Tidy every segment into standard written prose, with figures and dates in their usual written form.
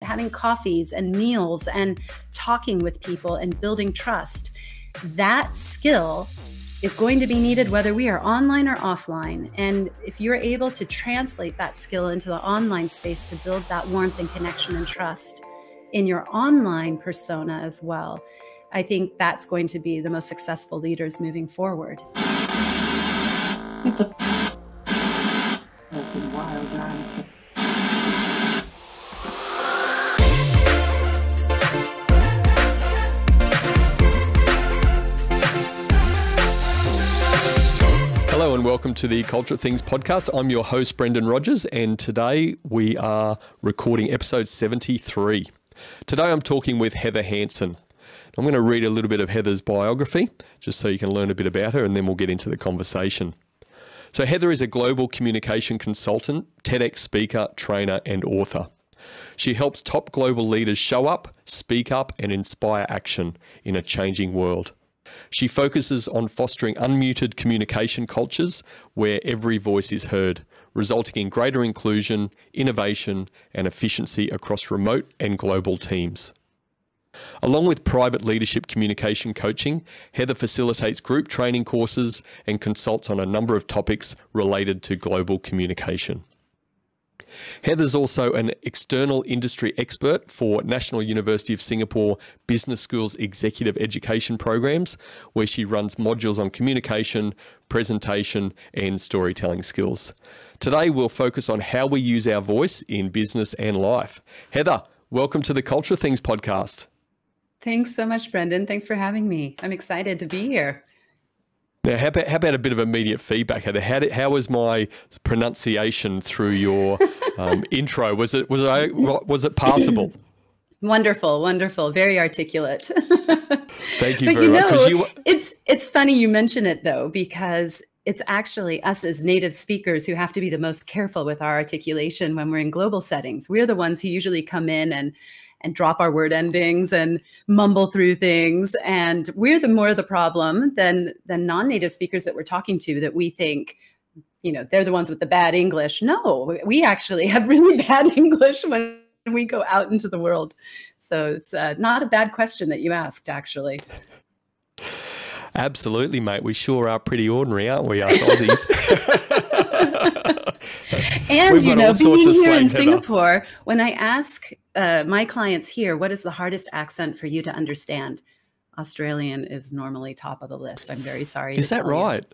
having coffees and meals and talking with people and building trust. That skill is going to be needed whether we are online or offline. And if you're able to translate that skill into the online space to build that warmth and connection and trust in your online persona as well, I think that's going to be the most successful leaders moving forward. That's a wild answer. Hello and welcome to the Culture Things podcast. I'm your host, Brendan Rogers, and today we are recording episode 73. Today I'm talking with Heather Hansen. I'm going to read a little bit of Heather's biography, just so you can learn a bit about her, and then we'll get into the conversation. So Heather is a global communication consultant, TEDx speaker, trainer, and author. She helps top global leaders show up, speak up, and inspire action in a changing world. She focuses on fostering unmuted communication cultures where every voice is heard, resulting in greater inclusion, innovation, and efficiency across remote and global teams. Along with private leadership communication coaching, Heather facilitates group training courses and consults on a number of topics related to global communication. Heather's also an external industry expert for National University of Singapore Business School's executive education programs, where she runs modules on communication, presentation, and storytelling skills. Today, we'll focus on how we use our voice in business and life. Heather, welcome to the Culture Things podcast. Thanks so much, Brendan. Thanks for having me. I'm excited to be here. Now, how about a bit of immediate feedback, Heather? How was my pronunciation through your intro? Was it passable? Wonderful, wonderful, very articulate. Thank you very much. It's funny you mention it though, because it's actually us as native speakers who have to be the most careful with our articulation when we're in global settings. We're the ones who usually come in and drop our word endings and mumble through things. And we're more the problem than non-native speakers that we're talking to, that we think, you know, they're the ones with the bad English. No, we actually have really bad English when we go out into the world. So it's not a bad question that you asked, actually. Absolutely, mate. We sure are pretty ordinary, aren't we, us Aussies? And, you know, being here in Singapore, when I ask my clients here, what is the hardest accent for you to understand? Australian is normally top of the list. I'm very sorry. Is that right?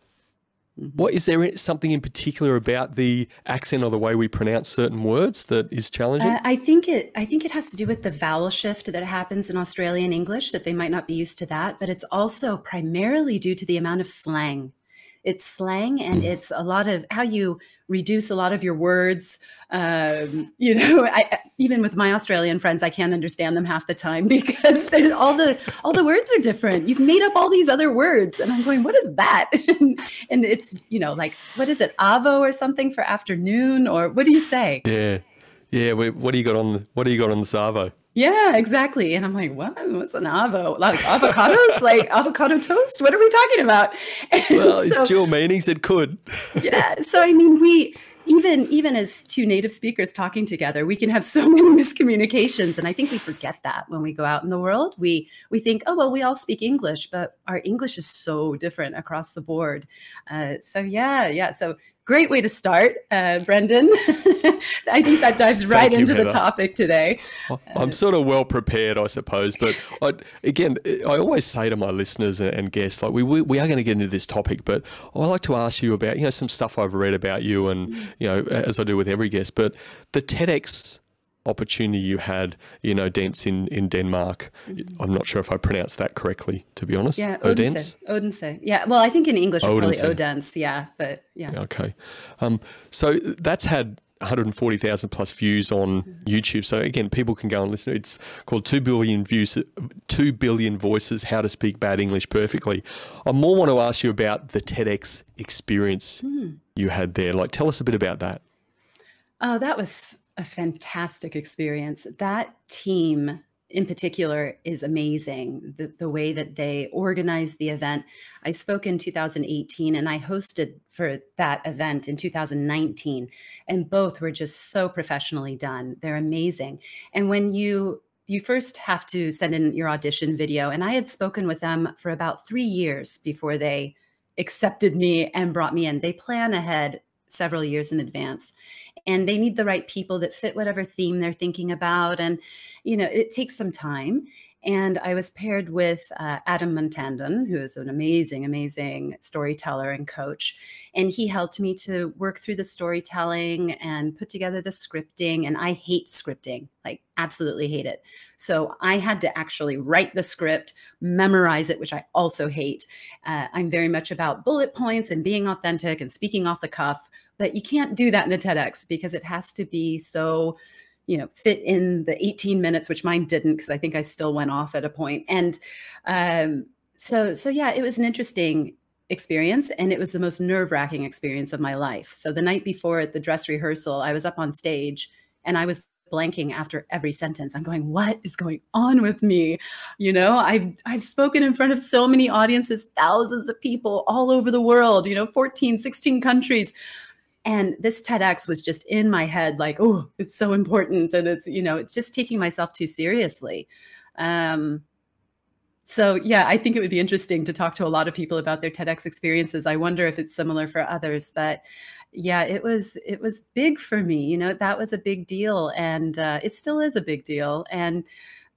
Mm-hmm. What, is there something in particular about the accent or the way we pronounce certain words that is challenging? I think it has to do with the vowel shift that happens in Australian English, that they might not be used to that, but it's also primarily due to the amount of slang. It's slang, and it's a lot of how you reduce a lot of your words. You know, even with my Australian friends, I can't understand them half the time because there's all the words are different. You've made up all these other words, and I'm going, what is that? And it's, you know, like, what is it, avo or something for afternoon, or what do you say? Yeah. What do you got on the Savo? Yeah, exactly. And I'm like, what? What's an avo? Like avocados? Like avocado toast? What are we talking about? And well, so, dual meanings, it could. Yeah. So, I mean, we, even as two native speakers talking together, we can have so many miscommunications. And I think we forget that when we go out in the world. We think, oh, well, we all speak English, but our English is so different across the board. So, yeah. So great way to start, Brendan. I think that dives right into the topic today. I'm sort of well prepared, I suppose. But I always say to my listeners and guests, like we are going to get into this topic, but I like to ask you about, you know, some stuff I've read about you, and you know, as I do with every guest. But the TEDx opportunity you had, you know, Odense in Denmark. I'm not sure if I pronounced that correctly, to be honest. Yeah, Odense. Yeah, well, I think in English it's probably Odense. Yeah, but yeah. Okay. So that's had 140,000 plus views on YouTube. So again, people can go and listen. It's called 2 billion views, 2 billion voices, how to speak bad English perfectly. I more want to ask you about the TEDx experience you had there. Like, tell us a bit about that. Oh, that was a fantastic experience. That team in particular is amazing. The way that they organized the event. I spoke in 2018 and I hosted for that event in 2019, and both were just so professionally done. They're amazing. And when you first have to send in your audition video, and I had spoken with them for about 3 years before they accepted me and brought me in. They plan ahead several years in advance, and they need the right people that fit whatever theme they're thinking about. And, it takes some time. And I was paired with Adam Montandon, who is an amazing, amazing storyteller and coach. And he helped me to work through the storytelling and put together the scripting. And I hate scripting, like absolutely hate it. So I had to actually write the script, memorize it, which I also hate. I'm very much about bullet points and being authentic and speaking off the cuff. But you can't do that in a TEDx because it has to be so, fit in the 18 minutes, which mine didn't, because I think I still went off at a point. And so yeah, it was an interesting experience, and it was the most nerve-wracking experience of my life. So the night before at the dress rehearsal, I was up on stage and I was blanking after every sentence. I'm going, what is going on with me? I've spoken in front of so many audiences, thousands of people all over the world, 14, 16 countries. And this TEDx was just in my head, like, oh, it's so important. And it's just taking myself too seriously. So yeah, I think it would be interesting to talk to a lot of people about their TEDx experiences. I wonder if it's similar for others, but yeah, it was big for me. That was a big deal, and it still is a big deal. And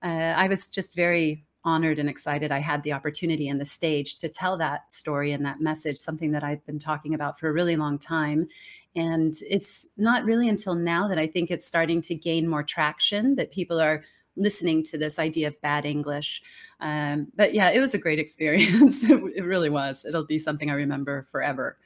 I was just very honored and excited I had the opportunity and the stage to tell that story and that message, something that I've been talking about for a really long time. And it's not really until now that I think it's starting to gain more traction, that people are listening to this idea of bad English. But yeah, it was a great experience. It really was. It'll be something I remember forever.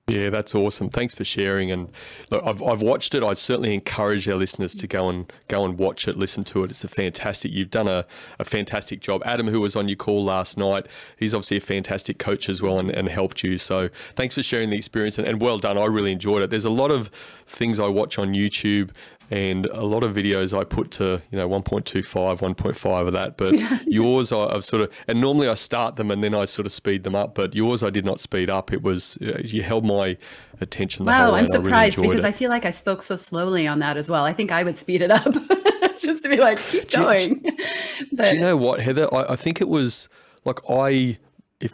Yeah, that's awesome. Thanks for sharing. And look, I've watched it. I certainly encourage our listeners to go and watch it, listen to it. It's you've done a fantastic job. Adam, who was on your call last night, he's obviously a fantastic coach as well, and helped you. So thanks for sharing the experience, and well done. I really enjoyed it. There's a lot of things I watch on YouTube, and a lot of videos I put to 1.25, 1.5 of that, but yours I've sort of, and normally I start them and then I sort of speed them up, but yours I did not speed up. It was, you held my attention the whole way. Wow, I'm surprised, because I I feel like I spoke so slowly on that as well. I think I would speed it up just to be like, keep going. Do you know what, Heather? I think it was like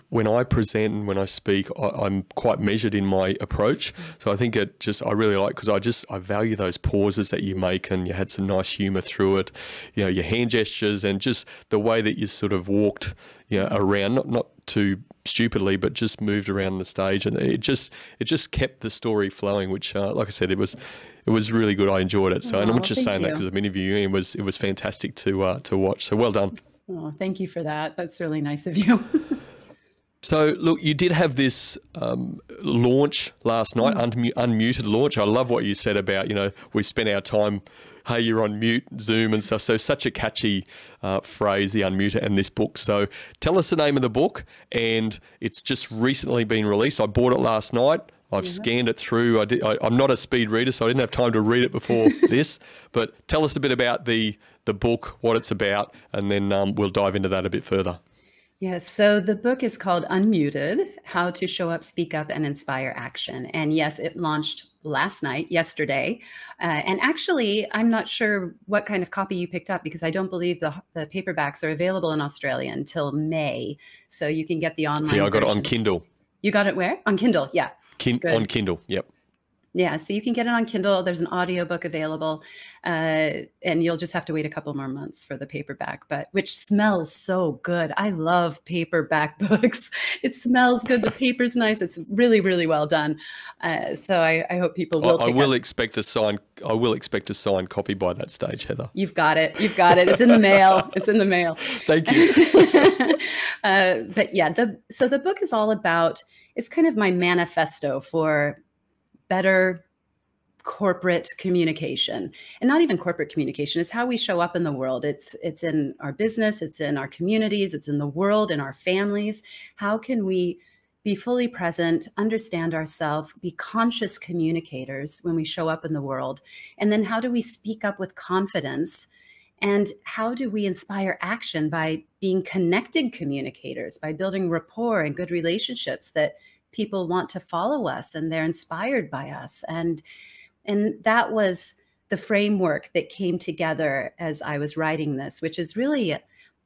when I present and when I speak, I'm quite measured in my approach. So I think I really like, because I value those pauses that you make, and you had some nice humor through it, your hand gestures, and just the way that you sort of walked, around, not too stupidly, but just moved around the stage, and it just kept the story flowing, which, like I said, it was really good. I enjoyed it. So, and I'm not just saying that because I'm interviewing you. It was fantastic to watch. So well done. Oh, thank you for that. That's really nice of you. So, look, you did have this launch last night, unmuted launch. I love what you said about, we spent our time, hey, you're on mute, Zoom and stuff. So such a catchy phrase, the unmuted, and this book. So tell us the name of the book, and it's just recently been released. I bought it last night. I've scanned it through. I'm not a speed reader, so I didn't have time to read it before this. But tell us a bit about the book, what it's about, and then we'll dive into that a bit further. Yes. So the book is called Unmuted: How to Show Up, Speak Up, and Inspire Action. And yes, it launched yesterday. And actually, I'm not sure what kind of copy you picked up, because I don't believe the paperbacks are available in Australia until May. So you can get the online Yeah, I got version. it on Kindle. You got it where? On Kindle, yeah. On Kindle, yep. Yeah, so you can get it on Kindle. There's an audiobook available, and you'll just have to wait a couple more months for the paperback, which smells so good. I love paperback books. It smells good. The paper's nice. It's really, really well done. So I hope people will. I will expect a signed copy by that stage, Heather. You've got it. You've got it. It's in the mail. It's in the mail. Thank you. But yeah, so the book is all about. It's kind of my manifesto for better corporate communication, and not even corporate communication. It's how we show up in the world. It's in our business, it's in our communities, it's in the world, in our families. How can we be fully present, understand ourselves, be conscious communicators when we show up in the world? And then how do we speak up with confidence And how do we inspire action? By being connected communicators, by building rapport and good relationships that people want to follow us and they're inspired by us. And that was the framework that came together as I was writing this, which is really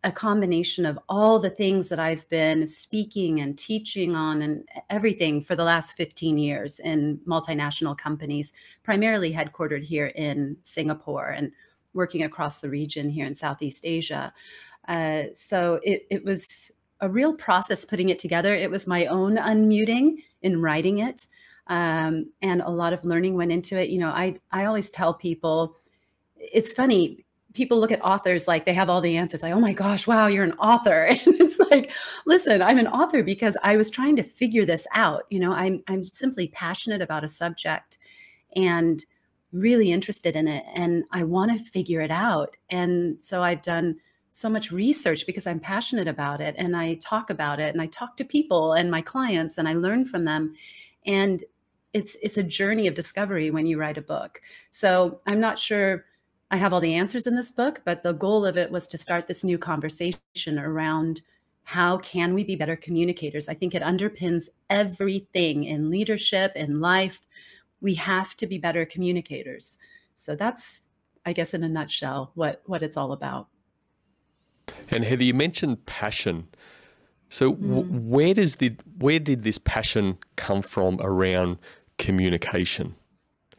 a combination of all the things that I've been speaking and teaching on and everything for the last 15 years in multinational companies, primarily headquartered here in Singapore and working across the region here in Southeast Asia. So it was a real process putting it together. It was my own unmuting in writing it. And a lot of learning went into it. You know, I always tell people, it's funny, people look at authors like they have all the answers. Like, oh my gosh, wow, you're an author. And it's like, listen, I'm an author because I was trying to figure this out. You know, I'm simply passionate about a subject and really interested in it. And I want to figure it out. And so I've done so much research because I'm passionate about it. And I talk about it and I talk to people and my clients and I learn from them. And it's a journey of discovery when you write a book. So I'm not sure I have all the answers in this book, but the goal of it was to start this new conversation around how can we be better communicators? I think it underpins everything in leadership, in life. We have to be better communicators. So that's, I guess, in a nutshell, what it's all about. And Heather, you mentioned passion. So where did this passion come from around communication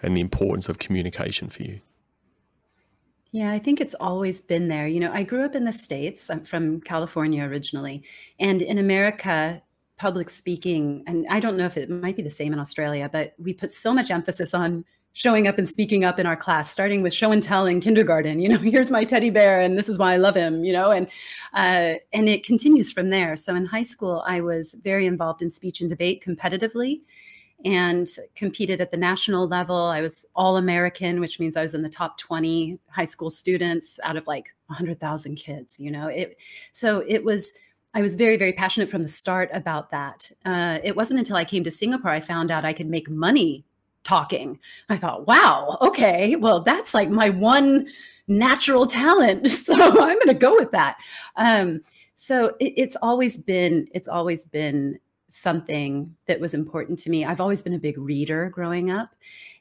and the importance of communication for you? Yeah, I think it's always been there. You know, I grew up in the States. I'm from California originally. And in America, public speaking, and I don't know if it might be the same in Australia, but we put so much emphasis on showing up and speaking up in our class, starting with show and tell in kindergarten. You know, here's my teddy bear and this is why I love him, you know, and it continues from there. So in high school, I was very involved in speech and debate competitively and competed at the national level. I was all-American, which means I was in the top 20 high school students out of like 100,000 kids, you know. I was very, very passionate from the start about that. It wasn't until I came to Singapore I found out I could make money talking. I thought, wow, okay, well, that's like my one natural talent. So I'm going to go with that. So it's always been something that was important to me. I've always been a big reader growing up.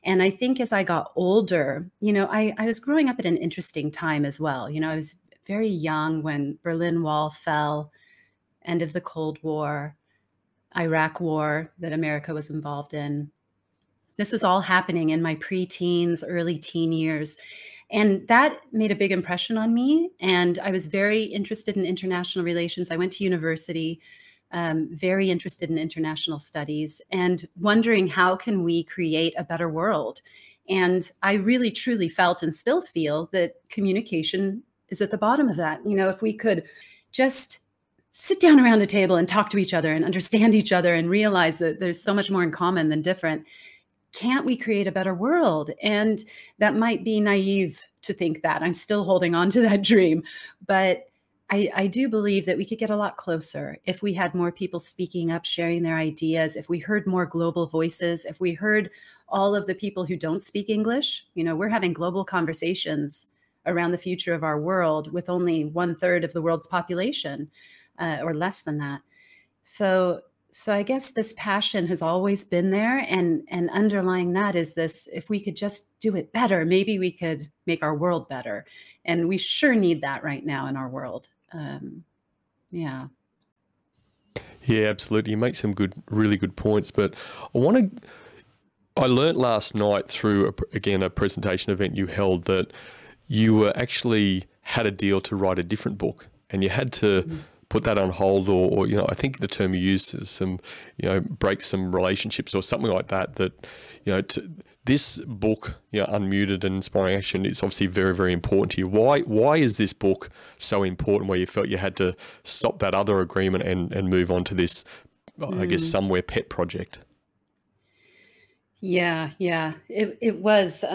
And I think as I got older, you know, I was growing up at an interesting time as well. You know, I was very young when Berlin Wall fell, end of the Cold War, Iraq War that America was involved in. This was all happening in my pre-teens, early teen years. And that made a big impression on me. And I was very interested in international relations. I went to university, very interested in international studies and wondering how can we create a better world. And I really, truly felt and still feel that communication is at the bottom of that. You know, if we could just sit down around a table and talk to each other and understand each other and realize that there's so much more in common than different, can't we create a better world? And that might be naive to think that. I'm still holding on to that dream. But I do believe that we could get a lot closer if we had more people speaking up, sharing their ideas, if we heard more global voices, if we heard all of the people who don't speak English. You know, we're having global conversations around the future of our world with only 1/3 of the world's population, or less than that. So I guess this passion has always been there, and underlying that is this: if we could just do it better, maybe we could make our world better. And we sure need that right now in our world. Yeah. Yeah, absolutely. You make some really good points. But I learnt last night through a presentation event you held that you were actually had a deal to write a different book, and you had to put that on hold, or you know, I think the term you used is some, you know, break some relationships or something like that. That, you know, this book, you know, Unmuted and Inspiring Action, is obviously very, very important to you. Why is this book so important? Where you felt you had to stop that other agreement and move on to this, I guess, somewhere pet project? Yeah, it was.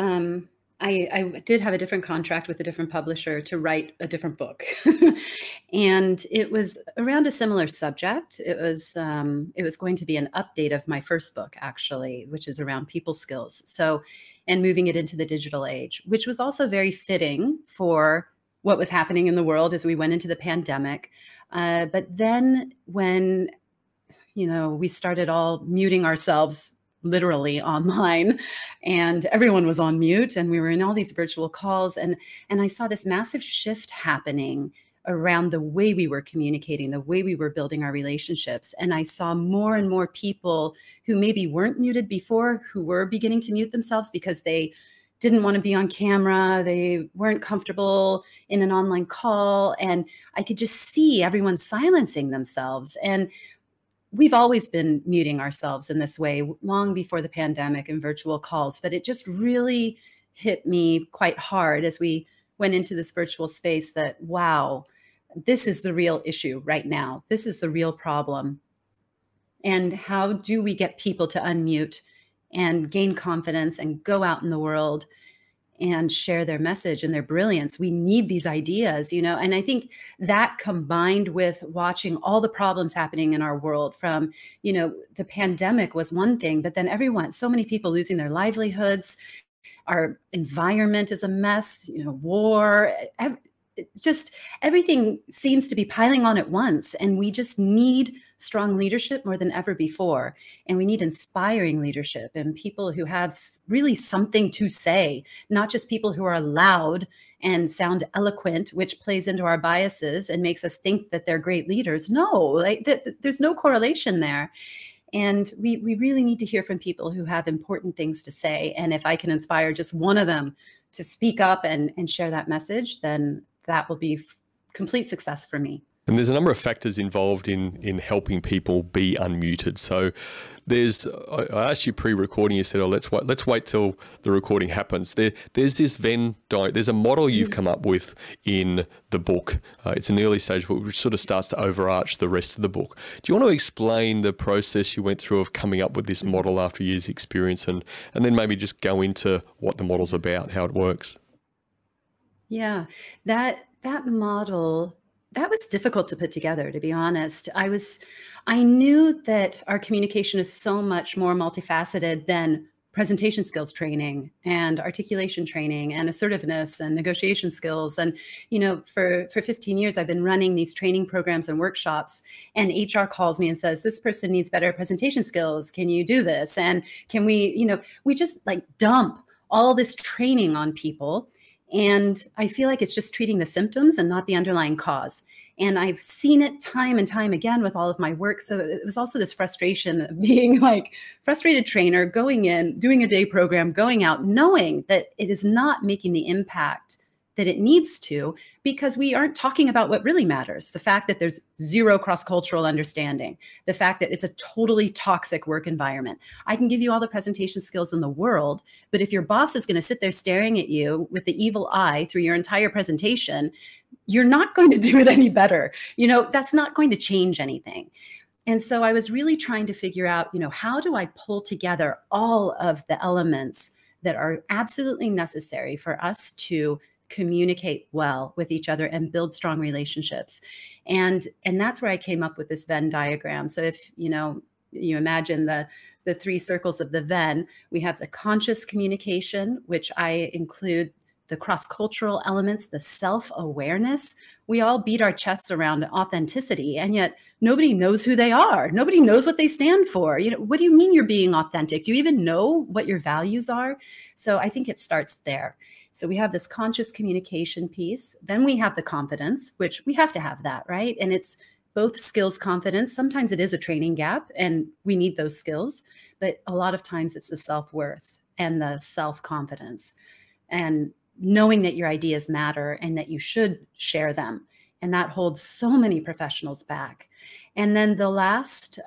I did have a different contract with a different publisher to write a different book. And it was around a similar subject. It was going to be an update of my first book, actually, which is around people skills. So, and moving it into the digital age, which was also very fitting for what was happening in the world as we went into the pandemic. But then when, we started all muting ourselves literally online, and everyone was on mute, and we were in all these virtual calls, and I saw this massive shift happening around the way we were communicating, the way we were building our relationships. And I saw more and more people who maybe weren't muted before, who were beginning to mute themselves because they didn't want to be on camera, they weren't comfortable in an online call, and I could just see everyone silencing themselves. And we've always been muting ourselves in this way long before the pandemic and virtual calls, but it just really hit me quite hard as we went into this virtual space that, wow, this is the real issue right now. This is the real problem. And how do we get people to unmute and gain confidence and go out in the world and share their message and their brilliance? We need these ideas, and I think that combined with watching all the problems happening in our world from, the pandemic was one thing, but then so many people losing their livelihoods, our environment is a mess, war, just everything seems to be piling on at once. And we just need strong leadership more than ever before. And we need inspiring leadership and people who have really something to say, not just people who are loud and sound eloquent, which plays into our biases and makes us think that they're great leaders. No, there's no correlation there. And we really need to hear from people who have important things to say. And if I can inspire just one of them to speak up and share that message, then that will be complete success for me. And there's a number of factors involved in helping people be unmuted. So I asked you pre-recording, you said, oh, let's wait till the recording happens. There's this Venn diagram, there's a model you've come up with in the book. It's in the early stage, but which sort of starts to overarch the rest of the book. Do you want to explain the process you went through of coming up with this model after years' experience, and then maybe just go into what the model's about, how it works? Yeah, that model, that was difficult to put together, to be honest. I knew that our communication is so much more multifaceted than presentation skills training and articulation training and assertiveness and negotiation skills. And, for 15 years, I've been running these training programs and workshops, and HR calls me and says, this person needs better presentation skills. Can you do this? And can we just dump all this training on people. And I feel like it's just treating the symptoms and not the underlying cause. And I've seen it time and time again with all of my work. So it was also this frustration of being frustrated trainer, going in, doing a day program, going out, knowing that it is not making the impact that it needs to, because we aren't talking about what really matters. The fact that there's zero cross-cultural understanding, the fact that it's a totally toxic work environment. I can give you all the presentation skills in the world, but if your boss is going to sit there staring at you with the evil eye through your entire presentation, you're not going to do it any better. That's not going to change anything. And so I was really trying to figure out, how do I pull together all of the elements that are absolutely necessary for us to communicate well with each other and build strong relationships. And that's where I came up with this Venn diagram. So if, you imagine the three circles of the Venn, we have the conscious communication, which I include the cross-cultural elements, the self-awareness. We all beat our chests around authenticity, and yet nobody knows who they are. Nobody knows what they stand for. What do you mean you're being authentic? Do you even know what your values are? So I think it starts there. So we have this conscious communication piece. Then we have the confidence, which we have to have that, right? And it's both skills, confidence. Sometimes it is a training gap and we need those skills, but a lot of times it's the self-worth and the self-confidence and knowing that your ideas matter and that you should share them. And that holds so many professionals back. And then the last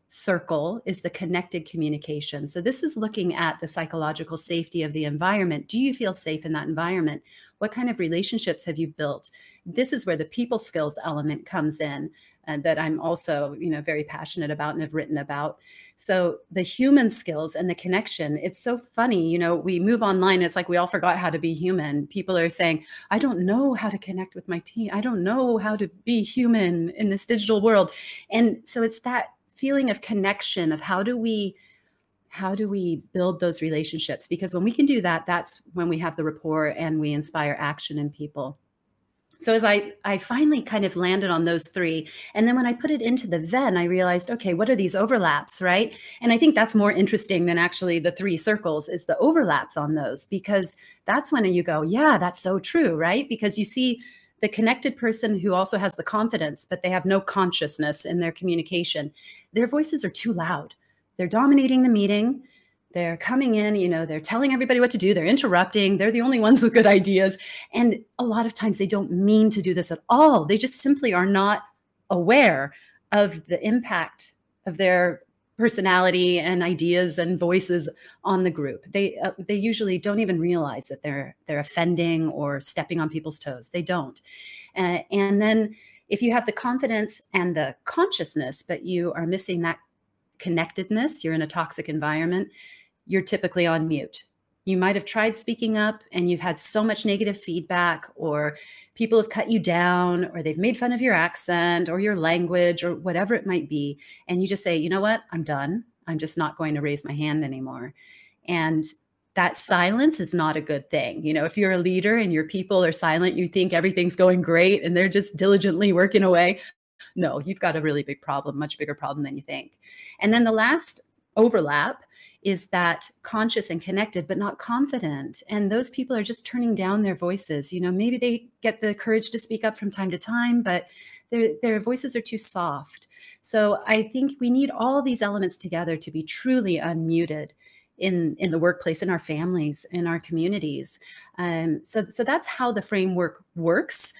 circle is the connected communication. So this is looking at the psychological safety of the environment. Do you feel safe in that environment? What kind of relationships have you built? This is where the people skills element comes in, that I'm also, very passionate about and have written about. So the human skills and the connection, it's so funny, we move online, it's like we all forgot how to be human. People are saying, I don't know how to connect with my team. I don't know how to be human in this digital world. And so it's that feeling of connection, of how do we build those relationships? Because when we can do that, that's when we have the rapport and we inspire action in people. So as I finally kind of landed on those three, and then when I put it into the Venn, I realized, okay, what are these overlaps, right? And I think that's more interesting than actually the three circles, is the overlaps on those, because that's when you go, yeah, that's so true, right? Because you see the connected person who also has the confidence, but they have no consciousness in their communication. Their voices are too loud. They're dominating the meeting. They're coming in, they're telling everybody what to do. They're interrupting. They're the only ones with good ideas. And a lot of times they don't mean to do this at all. They just simply are not aware of the impact of their personality and ideas and voices on the group. They usually don't even realize that they're offending or stepping on people's toes. They don't. And then if you have the confidence and the consciousness, but you are missing that connectedness, you're in a toxic environment, you're typically on mute. You might have tried speaking up and you've had so much negative feedback, or people have cut you down, or they've made fun of your accent or your language or whatever it might be. And you just say, you know what, I'm done. I'm just not going to raise my hand anymore. And that silence is not a good thing. If you're a leader and your people are silent, you think everything's going great and they're just diligently working away. No, you've got a really big problem, much bigger problem than you think. And then the last overlap is that conscious and connected, but not confident. And those people are just turning down their voices. Maybe they get the courage to speak up from time to time, but their voices are too soft. So I think we need all these elements together to be truly unmuted in the workplace, in our families, in our communities. So that's how the framework works.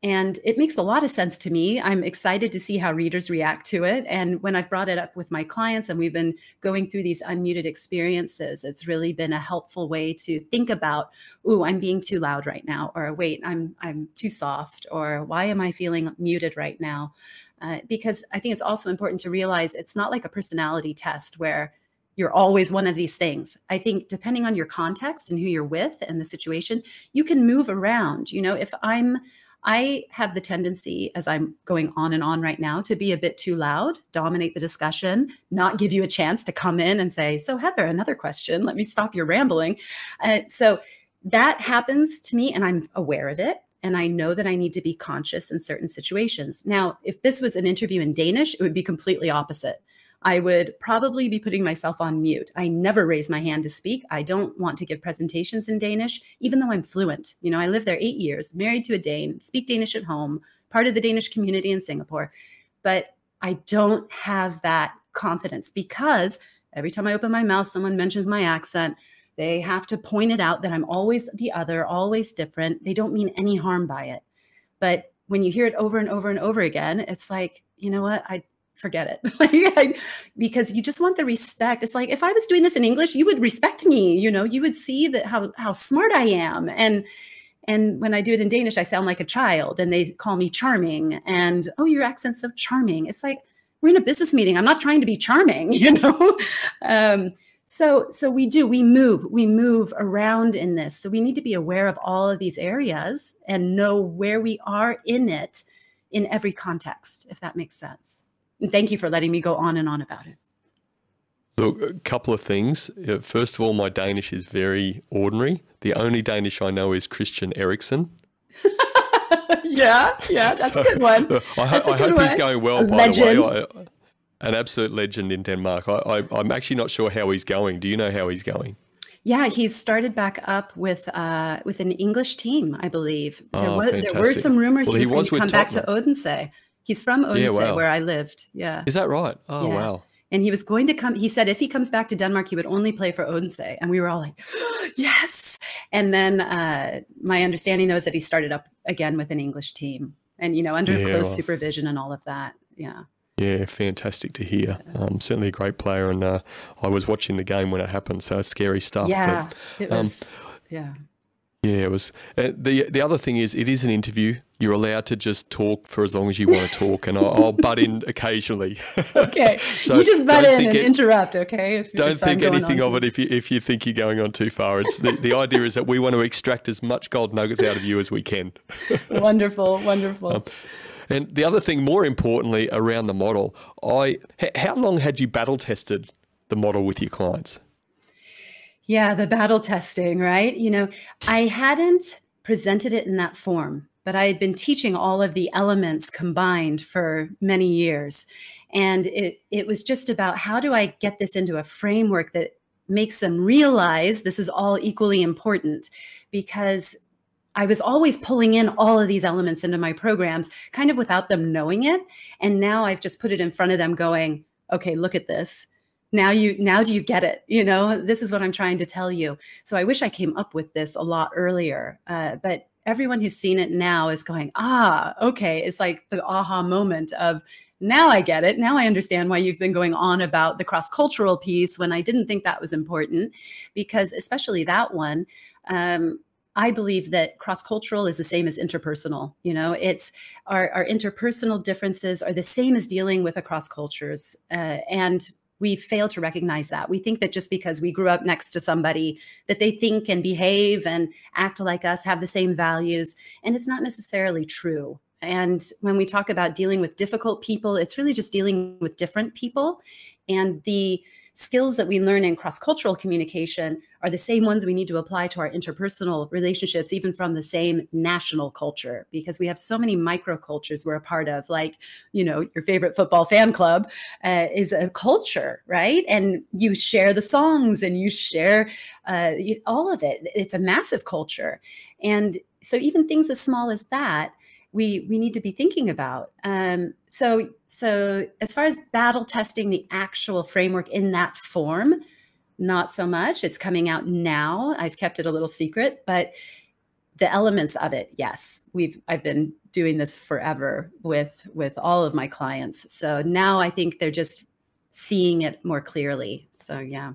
And it makes a lot of sense to me. I'm excited to see how readers react to it. And when I've brought it up with my clients and we've been going through these unmuted experiences, it's really been a helpful way to think about, ooh, I'm being too loud right now, or wait, I'm too soft, or why am I feeling muted right now? Because I think it's also important to realize it's not like a personality test where you're always one of these things. I think depending on your context and who you're with and the situation, you can move around. If I have the tendency, as I'm going on and on right now, to be a bit too loud, dominate the discussion, not give you a chance to come in and say, so Heather, another question, let me stop your rambling. So that happens to me and I'm aware of it. And I know that I need to be conscious in certain situations. Now, if this was an interview in Danish, it would be completely opposite. I would probably be putting myself on mute. I never raise my hand to speak. I don't want to give presentations in Danish, even though I'm fluent. I lived there 8 years, married to a Dane, speak Danish at home, part of the Danish community in Singapore. But I don't have that confidence because every time I open my mouth, someone mentions my accent. They have to point it out that I'm always the other, always different. They don't mean any harm by it. But when you hear it over and over and over again, it's like, you know what? I forget it. Because you just want the respect. It's like, if I was doing this in English, you would respect me, you would see that how smart I am. And when I do it in Danish, I sound like a child and they call me charming and, oh, your accent's so charming. It's like, we're in a business meeting. I'm not trying to be charming, So we move around in this. So we need to be aware of all of these areas and know where we are in it in every context, if that makes sense. And thank you for letting me go on and on about it. Look, a couple of things. First of all, my Danish is very ordinary. The only Danish I know is Christian Eriksen. Yeah, that's a good one. I hope he's going well, by the way. An absolute legend in Denmark. I'm actually not sure how he's going. Do you know how he's going? Yeah, he's started back up with an English team, I believe. There were some rumors he was going to come back to Odense. He's from Odense, where I lived. Yeah. Is that right? Oh, yeah. Wow. And he was going to come. He said if he comes back to Denmark, he would only play for Odense. And we were all like, yes. And then my understanding, though, is that he started up again with an English team and, under close supervision and all of that. Yeah. Yeah, fantastic to hear. Certainly a great player. And I was watching the game when it happened. So it's scary stuff. Yeah, but, it was, Yeah, it was. The other thing is, it is an interview. You're allowed to just talk for as long as you want to talk, and I'll butt in occasionally. Okay, so you just butt in and interrupt. Okay, don't think anything of it if you think you're going on too far. It's the idea is that we want to extract as much gold nuggets out of you as we can. Wonderful. And the other thing, more importantly, around the model, how long had you battle tested the model with your clients? Yeah, the battle testing, right? I hadn't presented it in that form but I had been teaching all of the elements combined for many years. And it was just about, how do I get this into a framework that makes them realize this is all equally important? Because I was always pulling in all of these elements into my programs, kind of without them knowing it. And now I've just put it in front of them going, okay, look at this. Now do you get it? You know, this is what I'm trying to tell you. So I wish I came up with this a lot earlier. But everyone who's seen it now is going, okay. It's like the aha moment of, now I get it. Now I understand why you've been going on about the cross-cultural piece when I didn't think that was important, because especially that one, I believe that cross-cultural is the same as interpersonal. You know, it's our interpersonal differences are the same as dealing with across cultures. And we fail to recognize that. We think that just because we grew up next to somebody that they think and behave and act like us, have the same values. And it's not necessarily true. And when we talk about dealing with difficult people, it's really just dealing with different people. And the skills that we learn in cross-cultural communication are the same ones we need to apply to our interpersonal relationships, even from the same national culture, because we have so many microcultures we're a part of. Like, you know, your favorite football fan club is a culture, right? And you share the songs and you share all of it. It's a massive culture. And so even things as small as that, we need to be thinking about. So as far as battle testing the actual framework in that form, not so much. It's coming out now. I've kept it a little secret, but the elements of it, yes, I've been doing this forever with all of my clients. So now I think they're just seeing it more clearly. So yeah.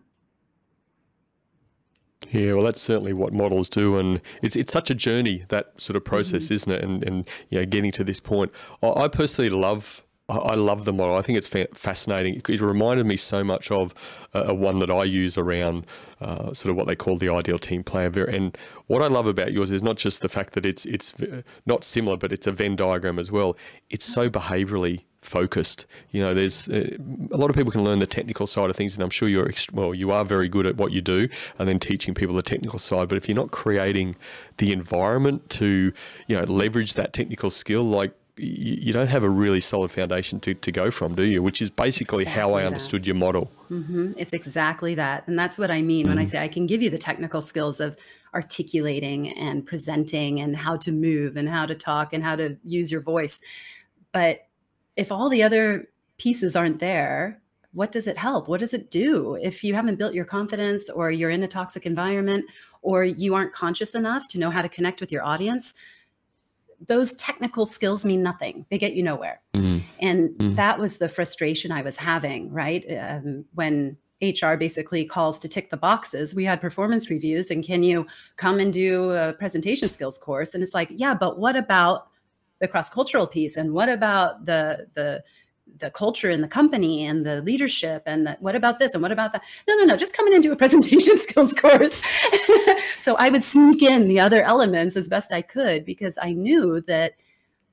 Yeah, well, that's certainly what models do, and it's such a journey, that sort of process, isn't it? And you know, getting to this point, I personally love the model. I think it's fascinating. It reminded me so much of one that I use around sort of what they call the ideal team player. And what I love about yours is not just the fact that it's not similar, but it's a Venn diagram as well. It's so behaviorally focused. You know, there's a lot of people can learn the technical side of things, and I'm sure you are very good at what you do, and then teaching people the technical side. But if you're not creating the environment to, you know, leverage that technical skill, like, you don't have a really solid foundation to go from, do you? Which is basically how I understood your model. It's exactly that. And that's what I mean when I say I can give you the technical skills of articulating and presenting and how to move and how to talk and how to use your voice. But if all the other pieces aren't there, what does it help? What does it do? If you haven't built your confidence, or you're in a toxic environment, or you aren't conscious enough to know how to connect with your audience, those technical skills mean nothing. They get you nowhere. And that was the frustration I was having, right? When HR basically calls to tick the boxes. We had performance reviews, and can you come and do a presentation skills course? And it's like, yeah, but what about the cross-cultural piece? And what about the culture in the company and the leadership? And what about this? And what about that? No, just come in and do a presentation skills course. So I would sneak in the other elements as best I could, because I knew that,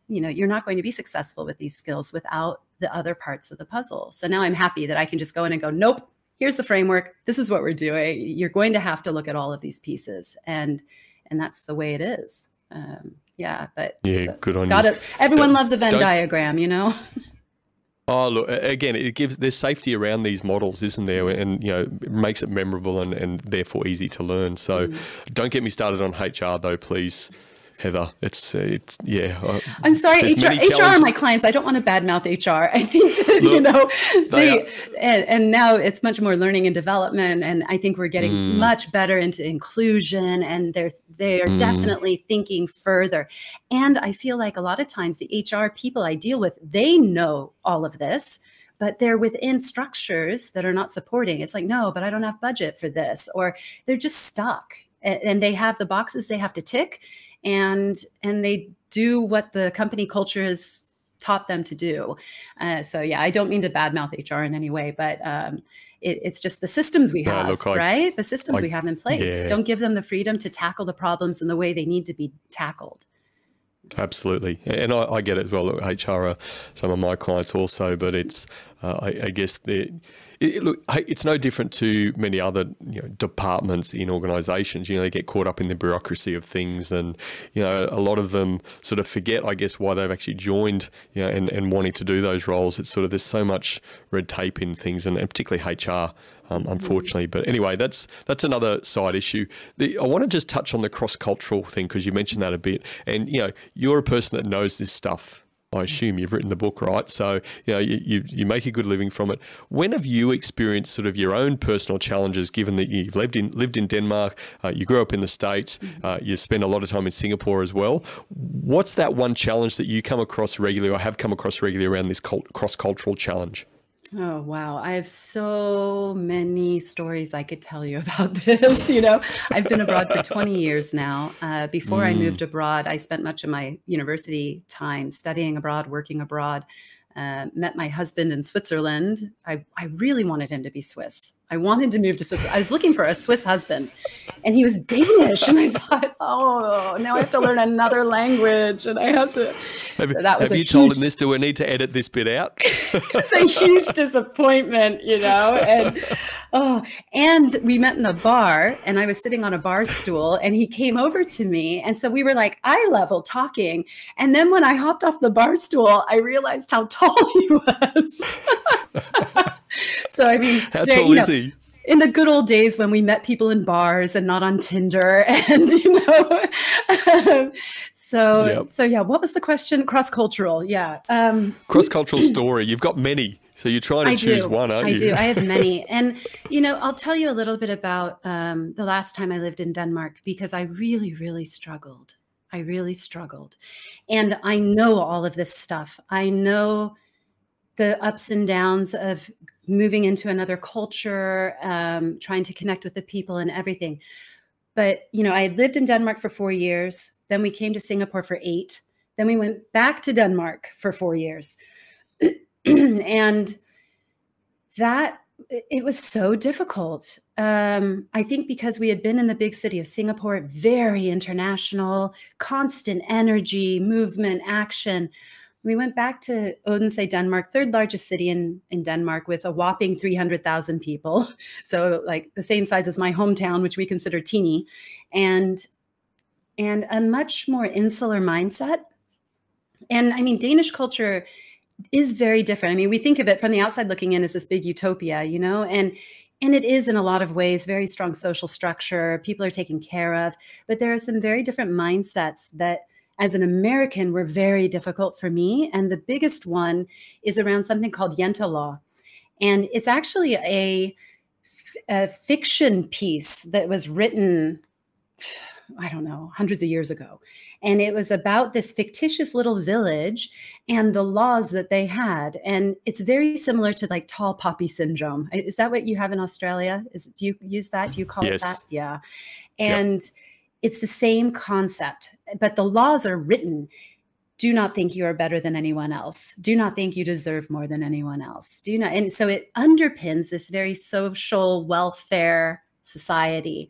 you know, you're not going to be successful with these skills without the other parts of the puzzle. So now I'm happy that I can just go in and go, nope, here's the framework. This is what we're doing. You're going to have to look at all of these pieces. And that's the way it is. Yeah, but yeah, good on you. Everyone loves a Venn diagram, you know? Oh, look, again, there's safety around these models, isn't there? And, you know, it makes it memorable and therefore easy to learn. So don't get me started on HR though, please, Heather. It's yeah. I'm sorry, HR are my clients. I don't want to badmouth HR. I think that, you know, and now it's much more learning and development, and I think we're getting much better into inclusion, and they are definitely thinking further. And I feel like a lot of times the HR people I deal with, they know all of this, but they're within structures that are not supporting. It's like, no, but I don't have budget for this, or they're just stuck, and they have the boxes they have to tick. And they do what the company culture has taught them to do. So yeah, I don't mean to badmouth HR in any way, but it's just the systems we have, right? The systems we have in place. Don't give them the freedom to tackle the problems in the way they need to be tackled. Absolutely. And I get it as well. Look, HR are some of my clients also, but it's I guess look, it's no different to many other departments in organisations. They get caught up in the bureaucracy of things, and a lot of them sort of forget, I guess, why they've actually joined, and wanting to do those roles. It's sort of, there's so much red tape in things, and particularly HR, unfortunately. But anyway, that's another side issue. I want to just touch on the cross-cultural thing, because you mentioned that a bit, and you're a person that knows this stuff. I assume you've written the book, right? So, you make a good living from it. When have you experienced sort of your own personal challenges, given that you've lived in Denmark, you grew up in the States, you spend a lot of time in Singapore as well? What's that one challenge that you come across regularly, or have come across regularly, around this cross-cultural challenge? Oh, wow. I have so many stories I could tell you about this. I've been abroad for 20 years now. Before I moved abroad, I spent much of my university time studying abroad, working abroad. Met my husband in Switzerland. I really wanted him to be Swiss. I wanted to move to Switzerland. I was looking for a Swiss husband, and he was Danish. And I thought, oh, now I have to learn another language, and I have to. Have you told him this? Do we need to edit this bit out? It's a huge disappointment, and we met in a bar, and I was sitting on a bar stool, and he came over to me, and so we were like eye level talking. And then when I hopped off the bar stool, I realized how tall he was. So, I mean, how tall is he? In the good old days when we met people in bars and not on Tinder, and so yeah. What was the question? Cross-cultural, yeah. Cross-cultural story. You've got many, so you're trying to choose one, aren't you? I do. I have many, and I'll tell you a little bit about the last time I lived in Denmark, because I really, really struggled. And I know all of this stuff. I know the ups and downs of moving into another culture, trying to connect with the people and everything. But, I had lived in Denmark for 4 years. Then we came to Singapore for 8. Then we went back to Denmark for 4 years. And it was so difficult. I think because we had been in the big city of Singapore, very international, constant energy, movement, action. We went back to Odense, Denmark, third largest city in Denmark, with a whopping 300,000 people. So like the same size as my hometown, which we consider teeny, and a much more insular mindset. And I mean, Danish culture is very different. I mean, we think of it from the outside looking in as this big utopia, and it is in a lot of ways, very strong social structure. People are taken care of, but there are some very different mindsets that, as an American, were very difficult for me. And the biggest one is around something called Yenta law. And it's actually a fiction piece that was written, I don't know, hundreds of years ago. And it was about this fictitious little village and the laws that they had. And it's very similar to like tall poppy syndrome. Is that what you have in Australia? Do you use that? Do you call it that? Yeah. And it's the same concept, but the laws are written. Do not think you are better than anyone else. Do not think you deserve more than anyone else. Do not. And so it underpins this very social welfare society.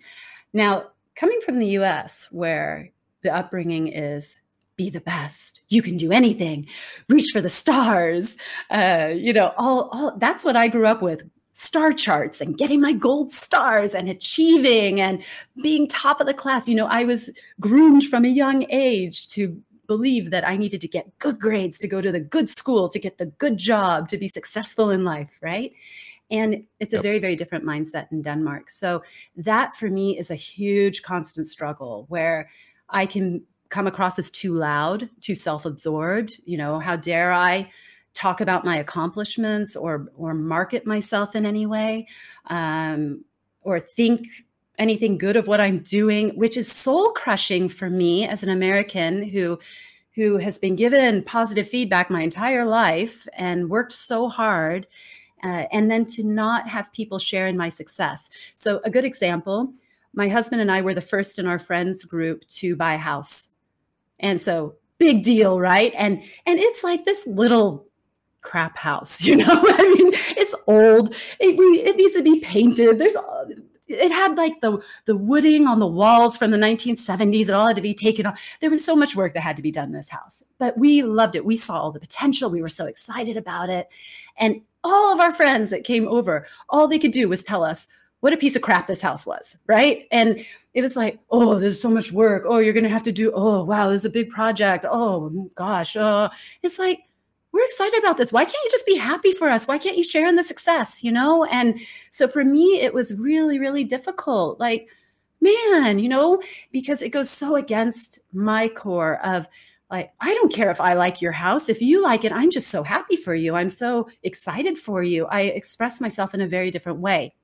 Now, coming from the US, where the upbringing is be the best, you can do anything, reach for the stars, all that's what I grew up with. Star charts and getting my gold stars and achieving and being top of the class. I was groomed from a young age to believe that I needed to get good grades, to go to the good school, to get the good job, to be successful in life, right? And it's a very, very different mindset in Denmark. So that for me is a huge constant struggle, where I can come across as too loud, too self-absorbed. How dare I talk about my accomplishments or market myself in any way, or think anything good of what I'm doing, which is soul crushing for me as an American who has been given positive feedback my entire life and worked so hard, and then to not have people share in my success. So a good example, my husband and I were the first in our friends group to buy a house. And so big deal, right? And it's like this little crap house, I mean, it's old. It needs to be painted. It had like the wooding on the walls from the 1970s. It all had to be taken off. There was so much work that had to be done in this house, but we loved it. We saw all the potential. We were so excited about it. And all of our friends that came over, all they could do was tell us what a piece of crap this house was, right? And it was like, oh, there's so much work. Oh, you're going to have to do, oh, wow, there's a big project. Oh, gosh. It's like, we're excited about this. Why can't you just be happy for us? Why can't you share in the success, you know? And so for me, it was really, really difficult. Like, man, you know, because it goes so against my core of like, I don't care if I like your house. If you like it, I'm just so happy for you. I'm so excited for you. I express myself in a very different way.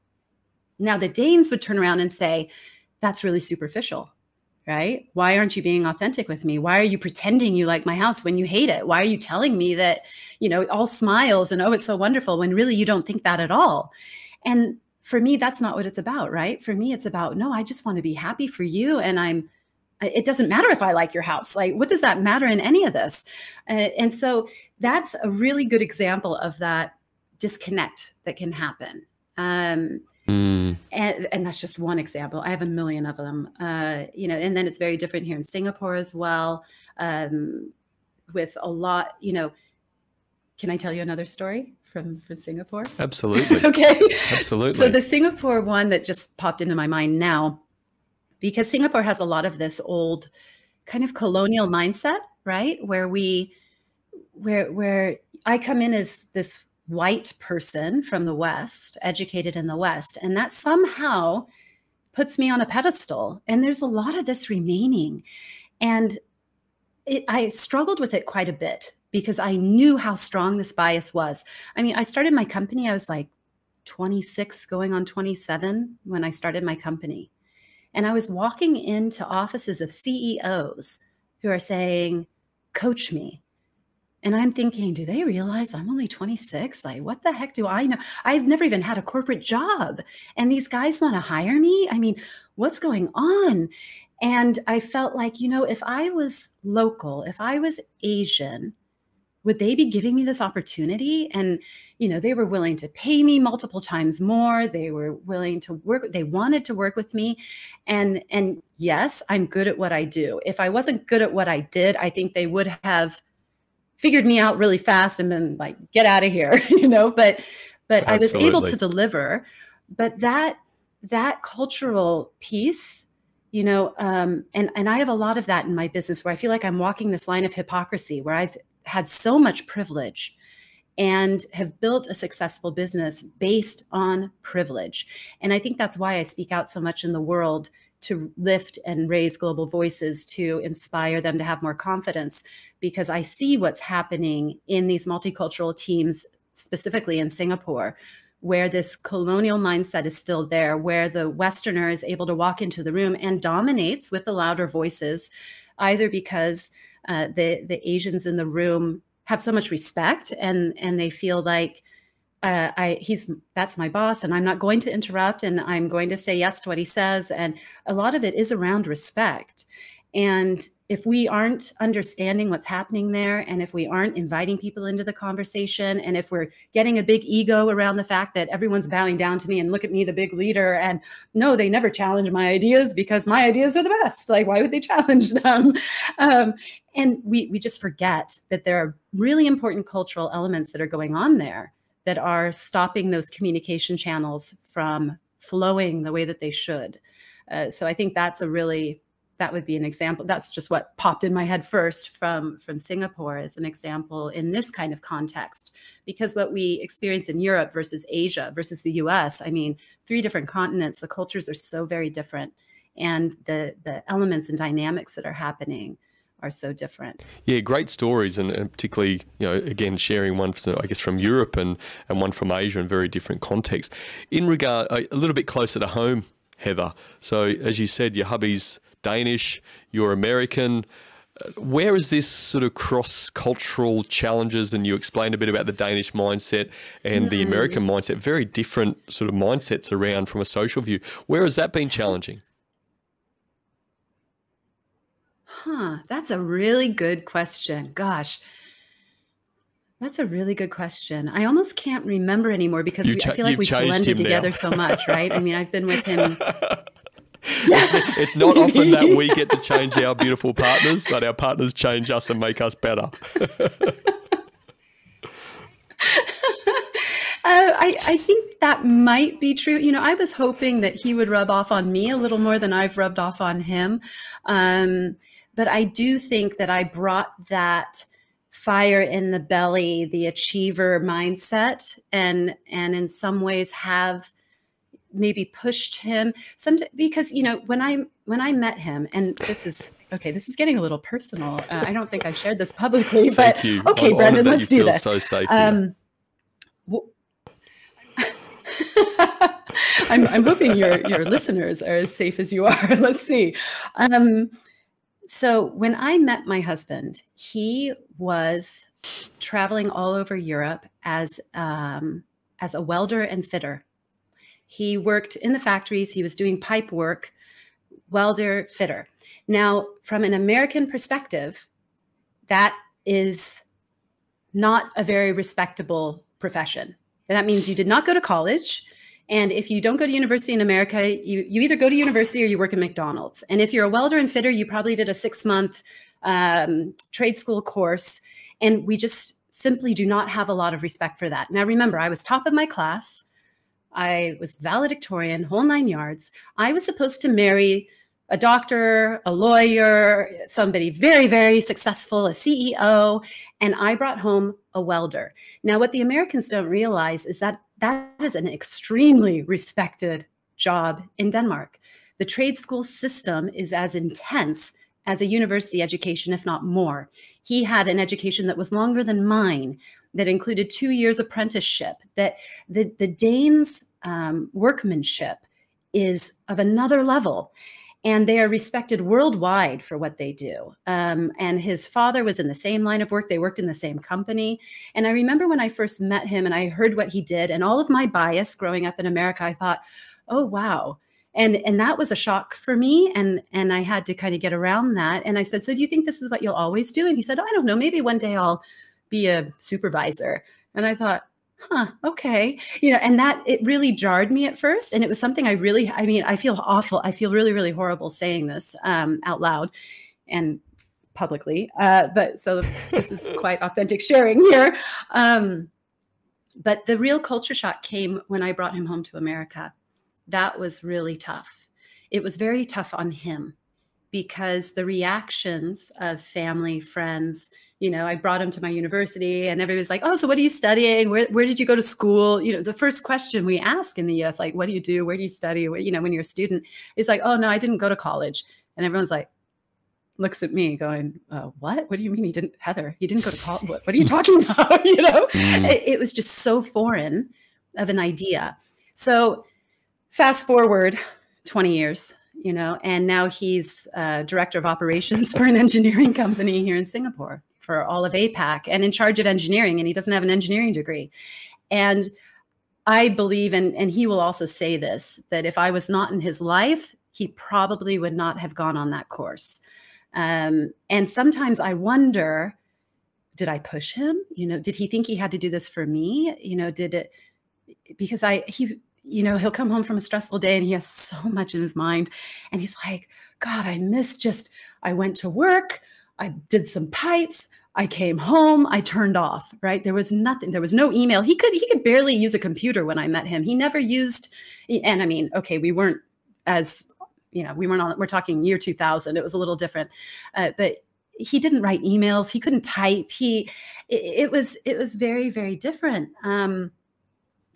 Now, the Danes would turn around and say, that's really superficial, right? Why aren't you being authentic with me? Why are you pretending you like my house when you hate it? Why are you telling me that, you know, all smiles and, oh, it's so wonderful, when really you don't think that at all? And for me, that's not what it's about, right? For me, it's about, no, I just want to be happy for you. And it doesn't matter if I like your house. Like, what does that matter in any of this? And so that's a really good example of that disconnect that can happen. And that's just one example. I have a million of them, you know, and then it's very different here in Singapore as well, with a lot, you know. Can I tell you another story from Singapore? Absolutely. Okay. Absolutely. So the Singapore one that just popped into my mind now, because Singapore has a lot of this old kind of colonial mindset, right? Where I come in as this white person from the West, educated in the West, and that somehow puts me on a pedestal. And there's a lot of this remaining. And I struggled with it quite a bit because I knew how strong this bias was. I mean, I started my company, I was like 26 going on 27 when I started my company. And I was walking into offices of CEOs who are saying, coach me. And I'm thinking, do they realize I'm only 26? Like, what the heck do I know? I've never even had a corporate job. And these guys want to hire me? I mean, what's going on? And I felt like, you know, if I was local, if I was Asian, would they be giving me this opportunity? And, you know, they were willing to pay me multiple times more. They were willing to work. They wanted to work with me. And yes, I'm good at what I do. If I wasn't good at what I did, I think they would have figured me out really fast and been like, get out of here, you know, but I was able to deliver. But that cultural piece, you know, and I have a lot of that in my business where I feel like I'm walking this line of hypocrisy where I've had so much privilege and have built a successful business based on privilege. And I think that's why I speak out so much in the world to lift and raise global voices, to inspire them to have more confidence, because I see what's happening in these multicultural teams, specifically in Singapore, where this colonial mindset is still there, where the Westerner is able to walk into the room and dominates with the louder voices, either because the Asians in the room have so much respect and they feel like that's my boss and I'm not going to interrupt and I'm going to say yes to what he says. And a lot of it is around respect. And if we aren't understanding what's happening there, and if we aren't inviting people into the conversation, and if we're getting a big ego around the fact that everyone's bowing down to me and look at me, the big leader, and no, they never challenge my ideas because my ideas are the best. Like, why would they challenge them? And we just forget that there are really important cultural elements that are going on there that are stopping those communication channels from flowing the way that they should. So I think that would be an example. That's just what popped in my head first from Singapore as an example in this kind of context. Because what we experience in Europe versus Asia versus the US, I mean, 3 different continents, the cultures are so very different. And the elements and dynamics that are happening are so different. Yeah, great stories, and particularly, you know, again, sharing one, I guess, from Europe and one from Asia in very different contexts. In regard, a little bit closer to home, Heather. So as you said, your hubby's Danish, you're American. Where is this sort of cross-cultural challenges, and you explained a bit about the Danish mindset and the American mindset, very different sort of mindsets around from a social view. Where has that been challenging? That's a really good question. Gosh, that's a really good question. I almost can't remember anymore because I feel like we've blended together so much, right? I mean, I've been with him. It's not often that we get to change our beautiful partners, but our partners change us and make us better. I think that might be true. You know, I was hoping that he would rub off on me a little more than I've rubbed off on him. But I do think that I brought that fire in the belly, the achiever mindset, and in some ways have maybe pushed him because, you know, when I met him, and this is getting a little personal. I don't think I've shared this publicly, but Thank you. okay, I'm Brendan, honored that let's you do feel this. so safe here. I'm hoping your listeners are as safe as you are. Let's see. So when I met my husband, he was traveling all over Europe as a welder and fitter. He worked in the factories. He was doing pipe work, welder, fitter. Now, from an American perspective, that is not a very respectable profession. And that means you did not go to college. And if you don't go to university in America, you either go to university or you work at McDonald's. And if you're a welder and fitter, you probably did a 6-month trade school course. And we just simply do not have a lot of respect for that. Now, remember, I was top of my class. I was valedictorian, whole 9 yards. I was supposed to marry a doctor, a lawyer, somebody very, very successful, a CEO, and I brought home a welder. Now, what the Americans don't realize is that that is an extremely respected job in Denmark. The trade school system is as intense as a university education, if not more. He had an education that was longer than mine, that included 2 years apprenticeship, that the Danes' workmanship is of another level. And they are respected worldwide for what they do. And his father was in the same line of work. They worked in the same company. And I remember when I first met him and I heard what he did, and all of my bias growing up in America, I thought, oh, wow. And that was a shock for me. And I had to kind of get around that. And I said, so do you think this is what you'll always do? And he said, oh, I don't know, maybe one day I'll be a supervisor. And I thought, huh, okay. You know, and that it really jarred me at first. And it was something I feel awful. I feel really, really horrible saying this out loud and publicly. But so this is quite authentic sharing here. But the real culture shock came when I brought him home to America. That was really tough. It was very tough on him because the reactions of family, friends, you know, I brought him to my university and everybody's like, oh, so what are you studying? Where did you go to school? You know, the first question we ask in the US, like, what do you do? Where do you study? You know, when you're a student, is like, oh, no, I didn't go to college. And everyone's like, looks at me going, what? What do you mean he didn't, Heather? He didn't go to college. What are you talking about? You know, it was just so foreign of an idea. So fast forward 20 years, you know, and now he's director of operations for an engineering company here in Singapore for all of APAC and in charge of engineering. And he doesn't have an engineering degree. And I believe, and he will also say this, that if I was not in his life, he probably would not have gone on that course. And sometimes I wonder, did I push him? You know, did he think he had to do this for me? You know, because you know, he'll come home from a stressful day and he has so much in his mind. And he's like, God, I went to work, I did some pipes, I came home, I turned off, right? There was nothing, there was no email. He could barely use a computer when I met him. He never used, and I mean, okay, we weren't as, you know, we're talking year 2000. It was a little different, but he didn't write emails. He couldn't type. It was very, very different.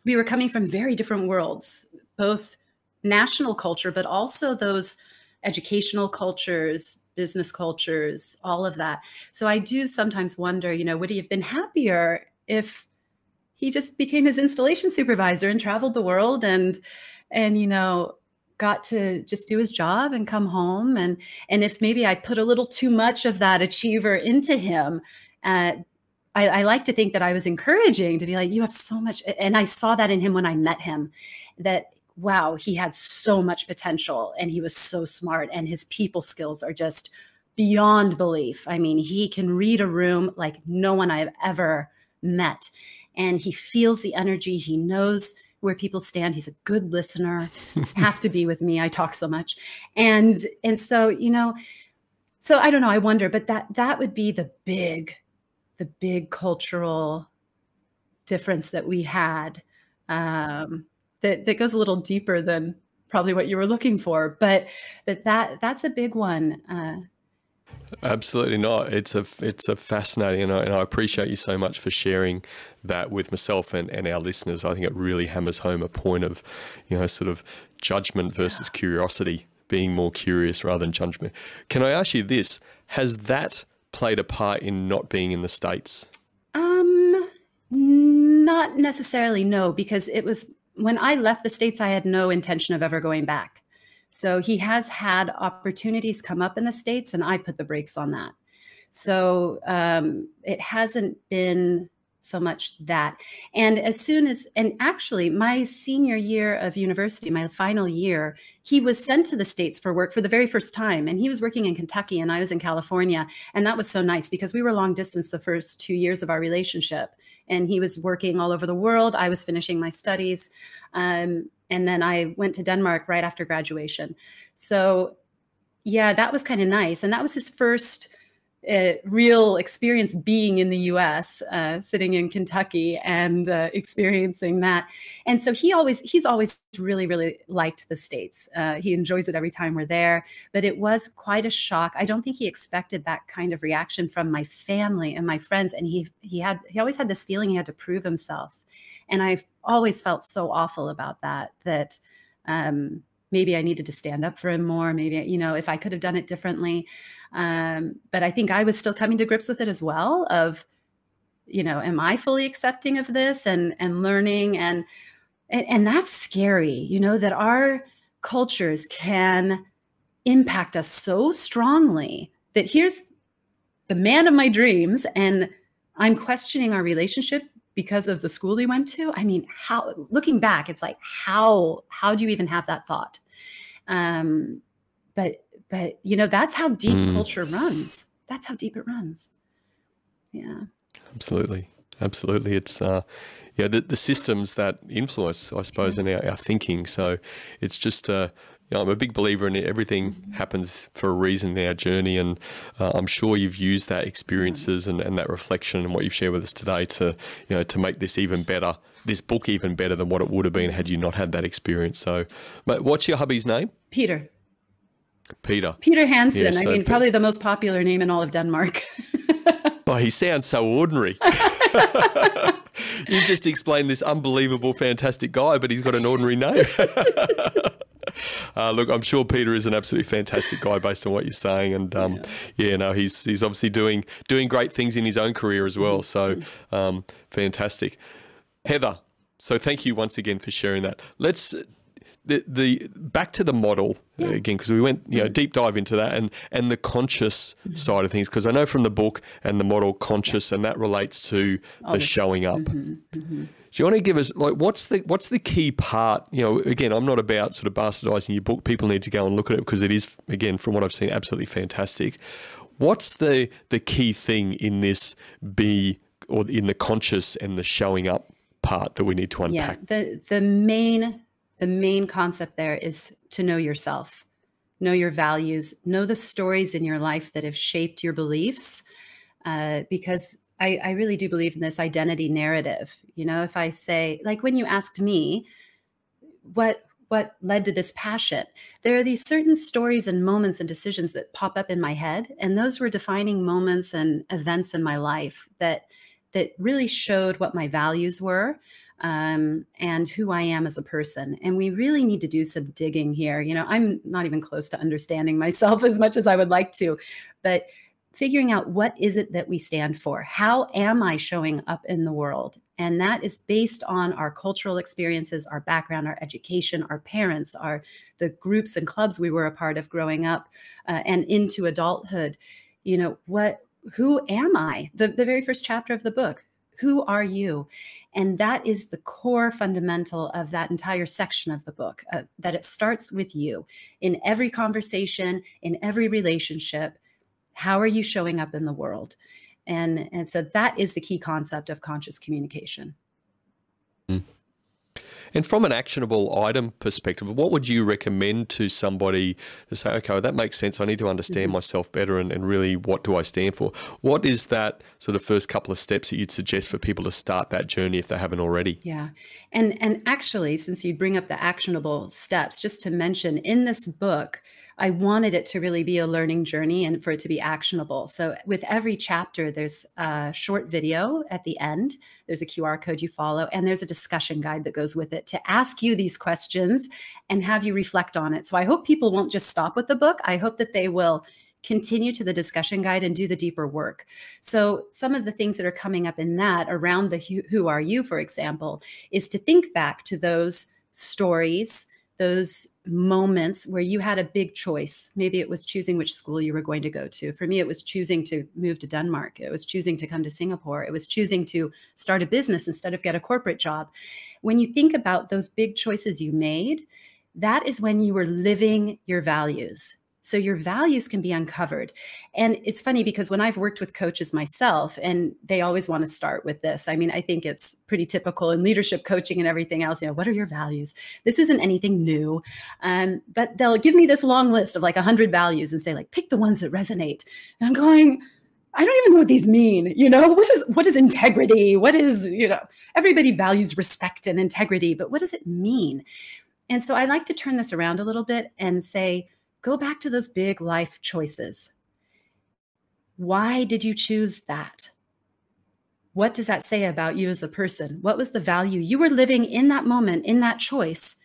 We were coming from very different worlds, both national culture, but also those educational cultures, business cultures, all of that. So I do sometimes wonder, you know, would he have been happier if he just became his installation supervisor and traveled the world and you know, got to just do his job and come home? And if maybe I put a little too much of that achiever into him, I like to think that I was encouraging to be like, you have so much. And I saw that in him when I met him, that, wow, he had so much potential and he was so smart and his people skills are just beyond belief. I mean, he can read a room like no one I've ever met. And he feels the energy. He knows where people stand. He's a good listener. Have to be with me. I talk so much. And so, you know, so I don't know, I wonder, but that would be the big cultural difference that we had that goes a little deeper than probably what you were looking for, but that's a big one. Absolutely not. It's a fascinating, and I appreciate you so much for sharing that with myself and our listeners. I think it really hammers home a point of, sort of judgment versus curiosity, being more curious rather than judgment. Can I ask you this? Has that played a part in not being in the States? Not necessarily, no, because it was when I left the States, I had no intention of ever going back. So he has had opportunities come up in the States, and I've put the brakes on that. So it hasn't been so much that. And actually my senior year of university, my final year, he was sent to the States for work for the very first time. And he was working in Kentucky and I was in California. And that was so nice because we were long distance the first 2 years of our relationship. And he was working all over the world. I was finishing my studies. And then I went to Denmark right after graduation. So yeah, that was kind of nice. And that was his first real experience being in the US, sitting in Kentucky and experiencing that. And so he's always really, really liked the States. He enjoys it every time we're there, but it was quite a shock. I don't think he expected that kind of reaction from my family and my friends. And he always had this feeling he had to prove himself. And I've always felt so awful about that maybe I needed to stand up for him more. Maybe, if I could have done it differently. But I think I was still coming to grips with it as well of, am I fully accepting of this and learning? And that's scary, that our cultures can impact us so strongly that here's the man of my dreams and I'm questioning our relationship because of the school he went to. I mean, looking back, it's like, how do you even have that thought? But that's how deep culture runs. That's how deep it runs. Yeah. Absolutely. It's, the systems that influence, I suppose, in our thinking. So it's just, I'm a big believer in it. Everything happens for a reason in our journey. And I'm sure you've used that experiences and that reflection and what you've shared with us today to make this even better, this book even better than what it would have been had you not had that experience. So, what's your hubby's name? Peter. Peter Hansen. Yeah, so probably the most popular name in all of Denmark. Oh, he sounds so ordinary. You just explained this unbelievable, fantastic guy, but he's got an ordinary name. Look, I'm sure Peter is an absolutely fantastic guy based on what you're saying. And he's obviously doing great things in his own career as well. So fantastic. Heather, so thank you once again for sharing that. Let's the back to the model again, because we went deep dive into that and the conscious side of things, because I know from the book and the model conscious, and that relates to the showing up. Do you want to give us what's the key part? Again, I'm not about sort of bastardizing your book. People need to go and look at it because it is, again, from what I've seen, absolutely fantastic. What's the key thing in this or in the conscious and the showing up part that we need to unpack? Yeah, the main concept there is to know yourself, know your values, know the stories in your life that have shaped your beliefs, because I really do believe in this identity narrative. If I say, like when you asked me, what led to this passion, there are these certain stories and moments and decisions that pop up in my head. And those were defining moments and events in my life that really showed what my values were. And who I am as a person. And we really need to do some digging here. I'm not even close to understanding myself as much as I would like to, but figuring out what is it that we stand for? How am I showing up in the world? And that is based on our cultural experiences, our background, our education, our parents, the groups and clubs we were a part of growing up and into adulthood. Who am I? The very first chapter of the book. Who are you? And that is the core fundamental of that entire section of the book, that it starts with you. In every conversation, in every relationship, how are you showing up in the world? And so that is the key concept of conscious communication. And from an actionable item perspective, what would you recommend to somebody to say, okay, well, that makes sense. I need to understand myself better and really what do I stand for? What is that sort of first couple of steps that you'd suggest for people to start that journey if they haven't already? Yeah. And actually, since you bring up the actionable steps, just to mention in this book, I wanted it to really be a learning journey and for it to be actionable. So with every chapter, there's a short video at the end. There's a QR code you follow, and there's a discussion guide that goes with it to ask you these questions and have you reflect on it. So I hope people won't just stop with the book. I hope that they will continue to the discussion guide and do the deeper work. So some of the things that are coming up in that around the who are you, for example, is to think back to those stories, those moments where you had a big choice. Maybe it was choosing which school you were going to go to. For me, it was choosing to move to Denmark. It was choosing to come to Singapore. It was choosing to start a business instead of get a corporate job. When you think about those big choices you made, that is when you were living your values. So your values can be uncovered. And it's funny because when I've worked with coaches myself, and they always want to start with this. I mean, I think it's pretty typical in leadership coaching and everything else. You know, what are your values? This isn't anything new. But they'll give me this long list of like 100 values and say, like, pick the ones that resonate. And I'm going, I don't even know what these mean. You know, what is integrity? What is, you know, everybody values respect and integrity, but what does it mean? And so I like to turn this around a little bit and say, go back to those big life choices. Why did you choose that? What does that say about you as a person? What was the value you were living in that moment, in that choice?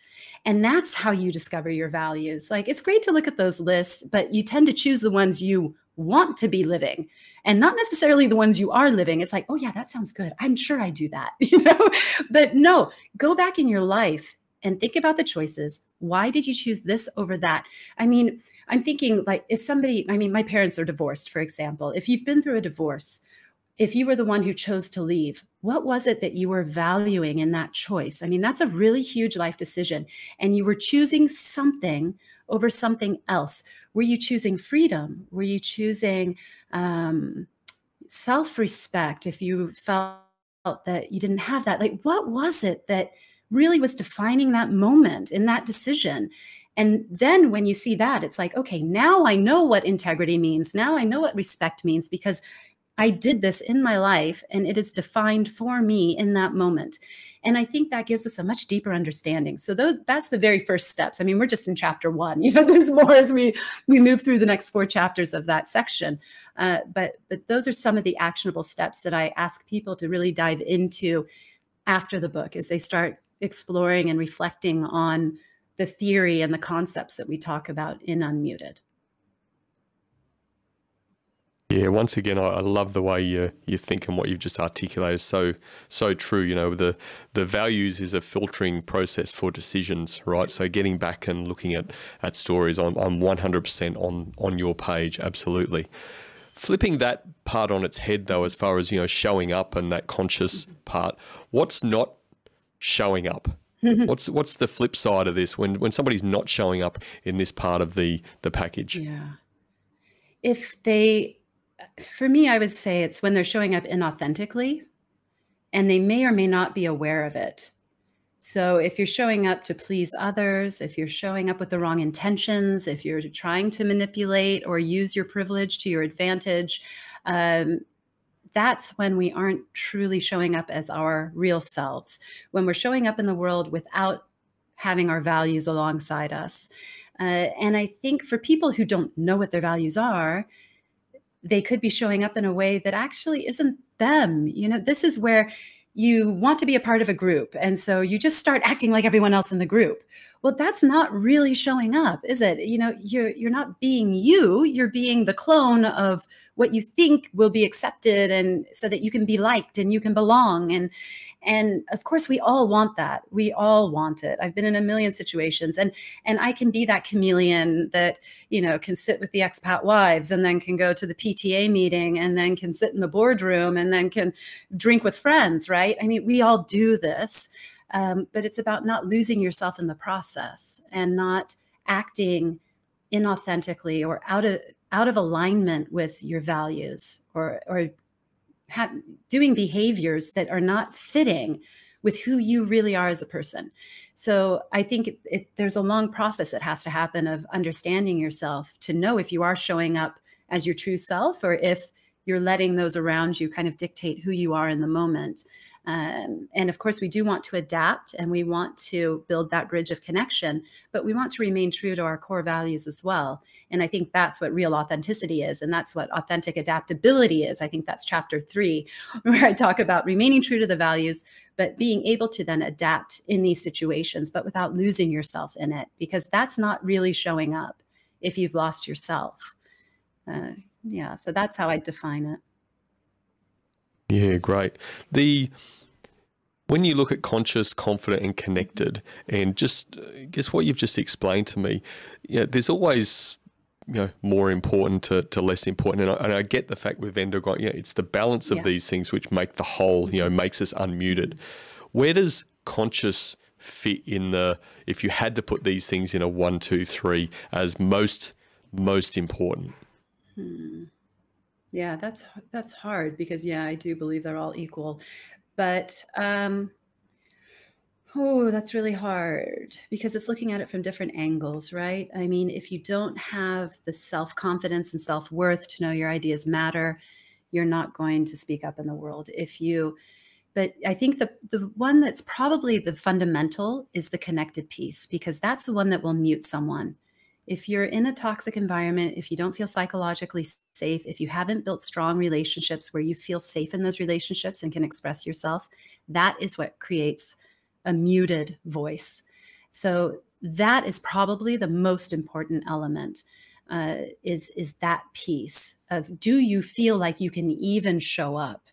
And that's how you discover your values. Like, it's great to look at those lists, but you tend to choose the ones you want to be living and not necessarily the ones you are living. It's like, oh yeah, that sounds good. I'm sure I do that, you know, but no, go back in your life and think about the choices. Why did you choose this over that? I mean, I'm thinking like if somebody, I mean, my parents are divorced, for example. If you've been through a divorce, if you were the one who chose to leave, what was it that you were valuing in that choice? I mean, that's a really huge life decision. And you were choosing something over something else. Were you choosing freedom? Were you choosing self-respect if you felt that you didn't have that? Like, what was it that really was defining that moment in that decision? And then when you see that, it's like, okay, now I know what integrity means. Now I know what respect means because I did this in my life and it is defined for me in that moment. And I think that gives us a much deeper understanding. So that's the very first steps. I mean, we're just in chapter 1. You know, there's more as we move through the next 4 chapters of that section. But those are some of the actionable steps that I ask people to really dive into after the book as they start exploring and reflecting on the theory and the concepts that we talk about in Unmuted. Yeah, once again, I love the way you think and what you've just articulated. So true. You know, the values is a filtering process for decisions, right? So getting back and looking at stories, I'm 100% on your page, absolutely. Flipping that part on its head, though, as far as, you know, showing up and that conscious part, what's not showing up? What's the flip side of this when somebody's not showing up in this part of the package? Yeah. For me, I would say it's when they're showing up inauthentically and they may or may not be aware of it. So if you're showing up to please others, if you're showing up with the wrong intentions, if you're trying to manipulate or use your privilege to your advantage, that's when we aren't truly showing up as our real selves, when we're showing up in the world without having our values alongside us. And I think for people who don't know what their values are, they could be showing up in a way that actually isn't them. You know, this is where you want to be a part of a group. And so you just start acting like everyone else in the group. Well, that's not really showing up, is it? You know, you're not being you, you're being the clone of what you think will be accepted and so that you can be liked and you can belong. And of course we all want that. We all want it. I've been in a million situations and I can be that chameleon that, you know, can sit with the expat wives and then can go to the PTA meeting and then can sit in the boardroom and then can drink with friends, right? I mean, we all do this. But it's about not losing yourself in the process and not acting inauthentically or out of alignment with your values or doing behaviors that are not fitting with who you really are as a person. So I think there's a long process that has to happen of understanding yourself to know if you are showing up as your true self, or if you're letting those around you kind of dictate who you are in the moment. And of course, we do want to adapt, and we want to build that bridge of connection, but we want to remain true to our core values as well. And I think that's what real authenticity is. And that's what authentic adaptability is. I think that's chapter 3, where I talk about remaining true to the values, but being able to then adapt in these situations, but without losing yourself in it, because that's not really showing up if you've lost yourself. Yeah, so that's how I define it. Yeah, great. When you look at conscious, confident, and connected, and just guess what you've just explained to me, there's always more important to less important, and I get the fact with Vendor, it's the balance of these things which make the whole, makes us unmuted. Where does conscious fit in if you had to put these things in a 1, 2, 3 as most important? Yeah, that's hard, because I do believe they're all equal, but that's really hard, because it's looking at it from different angles, right? I mean, if you don't have the self-confidence and self-worth to know your ideas matter, you're not going to speak up in the world. But I think the one that's probably the fundamental is the connected piece, because that's the one that will mute someone. If you're in a toxic environment, if you don't feel psychologically safe, if you haven't built strong relationships where you feel safe in those relationships and can express yourself, that is what creates a muted voice. So that is probably the most important element, is that piece of, do you feel like you can even show up?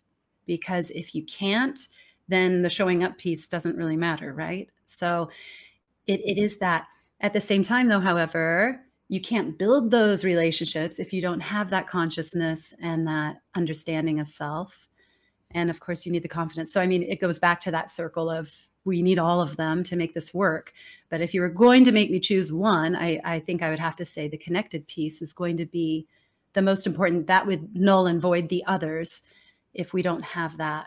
Because if you can't, then the showing up piece doesn't really matter, right? So it is that. At the same time, though, however, you can't build those relationships if you don't have that consciousness and that understanding of self. And of course, you need the confidence. So, I mean, it goes back to that circle of, we need all of them to make this work. But if you were going to make me choose one, I think I would have to say the connected piece is going to be the most important. That would null and void the others if we don't have that.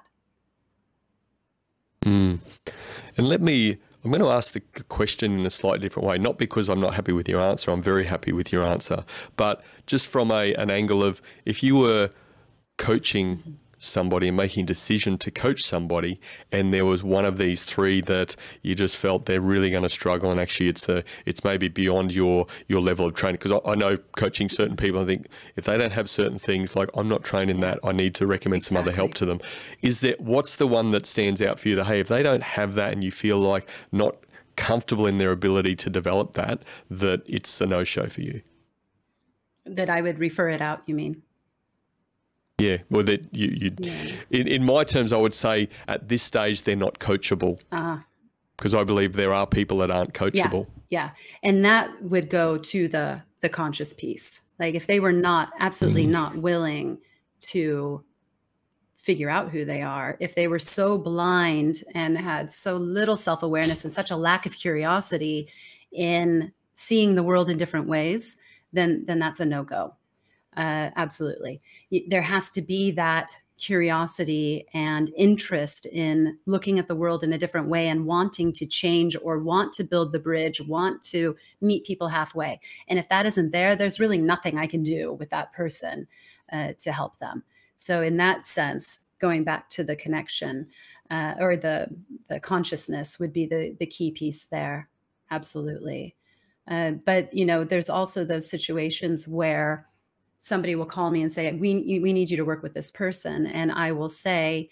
And I'm going to ask the question in a slightly different way, not because I'm not happy with your answer. I'm very happy with your answer, but just from an angle of, if you were coaching somebody and making a decision to coach somebody, and there was one of these 3 that you just felt they're really going to struggle, and actually it's maybe beyond your level of training. Because I know coaching certain people, I think if they don't have certain things, like, I'm not trained in that, I need to recommend some other help to them. What's the one that stands out for you that, hey, if they don't have that and you feel like not comfortable in their ability to develop that it's a no-show for you? That I would refer it out, you mean? Yeah, well, that in my terms, I would say at this stage they're not coachable, because I believe there are people that aren't coachable. Yeah, and that would go to the conscious piece. Like, if they were absolutely not willing to figure out who they are, if they were so blind and had so little self-awareness and such a lack of curiosity in seeing the world in different ways, then that's a no-go. Absolutely. There has to be that curiosity and interest in looking at the world in a different way and wanting to change, or want to build the bridge, want to meet people halfway. And if that isn't there, there's really nothing I can do with that person to help them. So in that sense, going back to the connection or the consciousness would be the key piece there. Absolutely. But, there's also those situations where somebody will call me and say, we need you to work with this person. And I will say,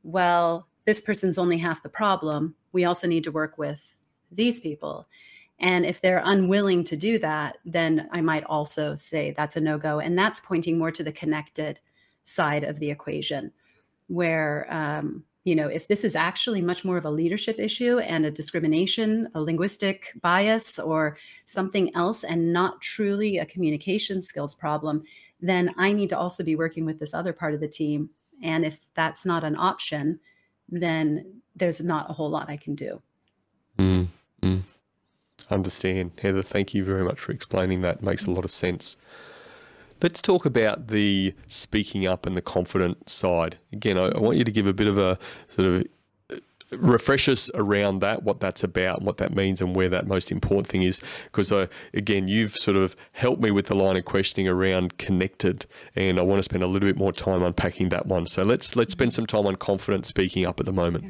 well, this person's only half the problem. We also need to work with these people. And if they're unwilling to do that, then I might also say that's a no-go. And that's pointing more to the connected side of the equation, where, if this is actually much more of a leadership issue and a discrimination, a linguistic bias, or something else, and not truly a communication skills problem, then I need to also be working with this other part of the team. And if that's not an option, then there's not a whole lot I can do. Understand. Heather, thank you very much for explaining that. It makes a lot of sense. Let's talk about the speaking up and the confident side. Again, I want you to give a bit of a sort of refresh us around that, what that's about and what that means and where that most important thing is. Because again, you've sort of helped me with the line of questioning around connected, and I want to spend a little bit more time unpacking that one. So let's spend some time on confident speaking up at the moment.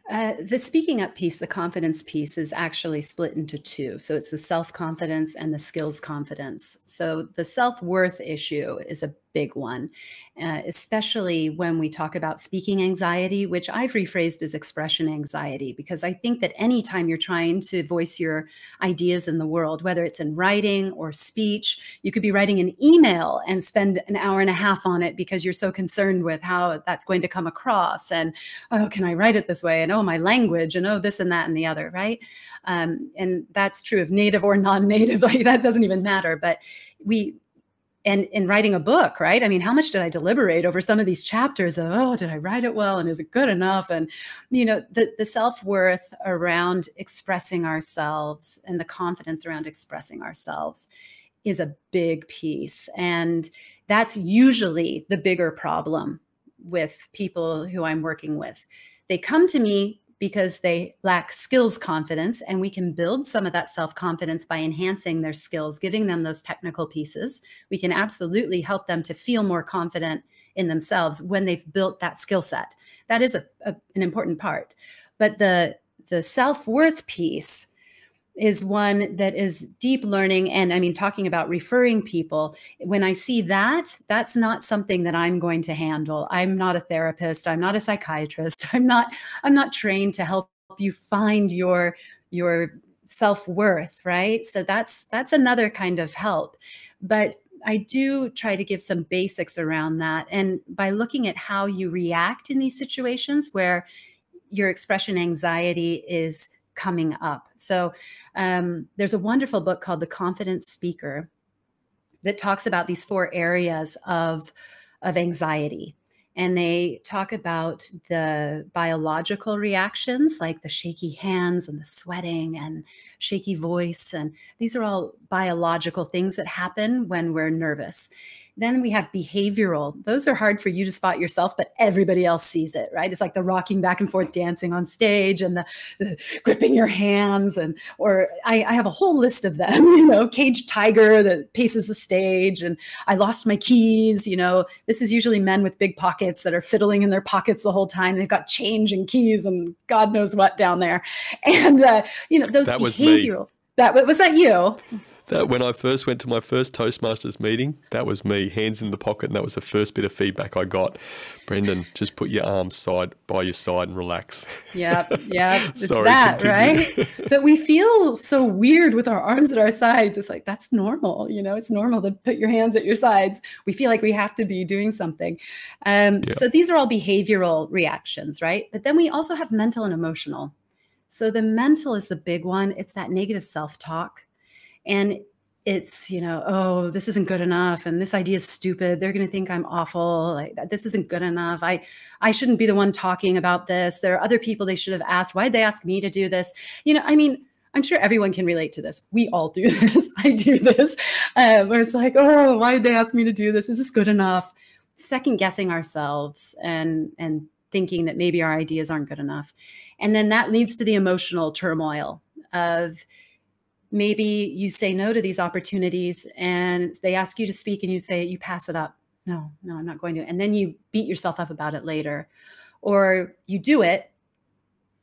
Yeah. The speaking up piece, the confidence piece, is actually split into two. So it's the self-confidence and the skills confidence. So the self-worth issue is a big one, especially when we talk about speaking anxiety, which I've rephrased as expression anxiety, because I think that anytime you're trying to voice your ideas in the world, whether it's in writing or speech, you could be writing an email and spend an hour and a half on it because you're so concerned with how that's going to come across. And, oh, can I write it this way? And, oh, my language, and, oh, this and that and the other, right? And that's true of native or non-native, like that doesn't even matter. But and in writing a book, right? I mean, how much did I deliberate over some of these chapters of, oh, did I write it well? And is it good enough? And, the self-worth around expressing ourselves and the confidence around expressing ourselves is a big piece. And that's usually the bigger problem with people who I'm working with. They come to me because they lack skills confidence, and we can build some of that self-confidence by enhancing their skills, giving them those technical pieces. We can absolutely help them to feel more confident in themselves when they've built that skill set. That is an important part. But the self-worth piece is one that is deep learning. And I mean, talking about referring people, when I see that, that's not something that I'm going to handle. I'm not a therapist. I'm not a psychiatrist. I'm not trained to help you find your self-worth, right? So that's another kind of help. But I do try to give some basics around that. And by looking at how you react in these situations where your expression anxiety is coming up. So there's a wonderful book called The Confident Speaker that talks about these 4 areas of anxiety. And they talk about the biological reactions, like the shaky hands and the sweating and shaky voice. And these are all biological things that happen when we're nervous. Then we have behavioral. Those are hard for you to spot yourself, but everybody else sees it, right? It's like the rocking back and forth dancing on stage and the gripping your hands. Or I have a whole list of them, caged tiger that paces the stage, and I lost my keys. This is usually men with big pockets that are fiddling in their pockets the whole time. They've got change and keys and God knows what down there. And, those that behavioral. Was that you? That when I first went to my first Toastmasters meeting, that was me, hands in the pocket, and that was the first bit of feedback I got. Brendan, just put your arms side by your side and relax. Yeah, it's Sorry, that, continue. right? But we feel so weird with our arms at our sides. It's like, that's normal, it's normal to put your hands at your sides. We feel like we have to be doing something. So these are all behavioral reactions, right? But then we also have mental and emotional. So the mental is the big one. It's that negative self-talk. And it's, oh, this isn't good enough. And this idea is stupid. They're going to think I'm awful. Like, this isn't good enough. I shouldn't be the one talking about this. There are other people they should have asked. Why'd they ask me to do this? I'm sure everyone can relate to this. We all do this. I do this. Where it's like, oh, why did they ask me to do this? Is this good enough? Second guessing ourselves and thinking that maybe our ideas aren't good enough. And then that leads to the emotional turmoil of, maybe you say no to these opportunities and they ask you to speak and you pass it up. No, I'm not going to. And then you beat yourself up about it later. Or you do it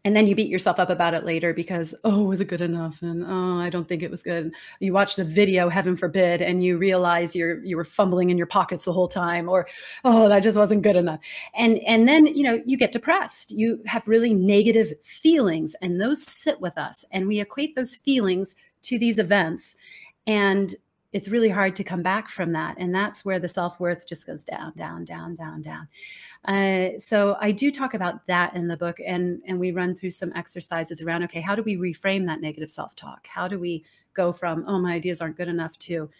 and then you beat yourself up about it later because, oh, was it good enough? And, oh, I don't think it was good. You watch the video, heaven forbid, and you realize you were fumbling in your pockets the whole time, or, oh, that just wasn't good enough. And then, you get depressed. You have really negative feelings, and those sit with us. And we equate those feelings to these events, and it's really hard to come back from that. And that's where the self-worth just goes down, down, down, down, down. So I do talk about that in the book, and we run through some exercises around, okay, how do we reframe that negative self-talk? How do we go from, oh, my ideas aren't good enough, to,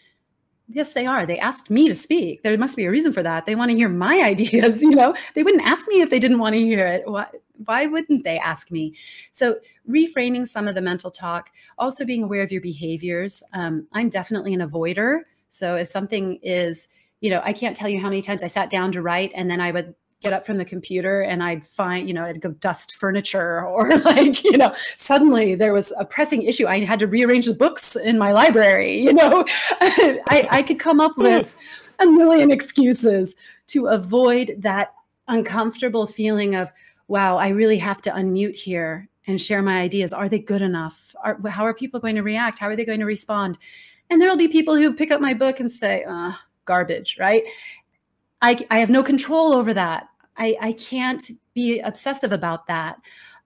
yes, they are. They asked me to speak. There must be a reason for that. They want to hear my ideas. They wouldn't ask me if they didn't want to hear it. Why wouldn't they ask me? So reframing some of the mental talk, also being aware of your behaviors. I'm definitely an avoider. So if something is, I can't tell you how many times I sat down to write and then I would get up from the computer and I'd find, I'd go dust furniture, or like, suddenly there was a pressing issue. I had to rearrange the books in my library, I could come up with a million excuses to avoid that uncomfortable feeling of, wow, I really have to unmute here and share my ideas. Are they good enough? How are people going to react? How are they going to respond? And there'll be people who pick up my book and say, garbage, right? I have no control over that. I can't be obsessive about that.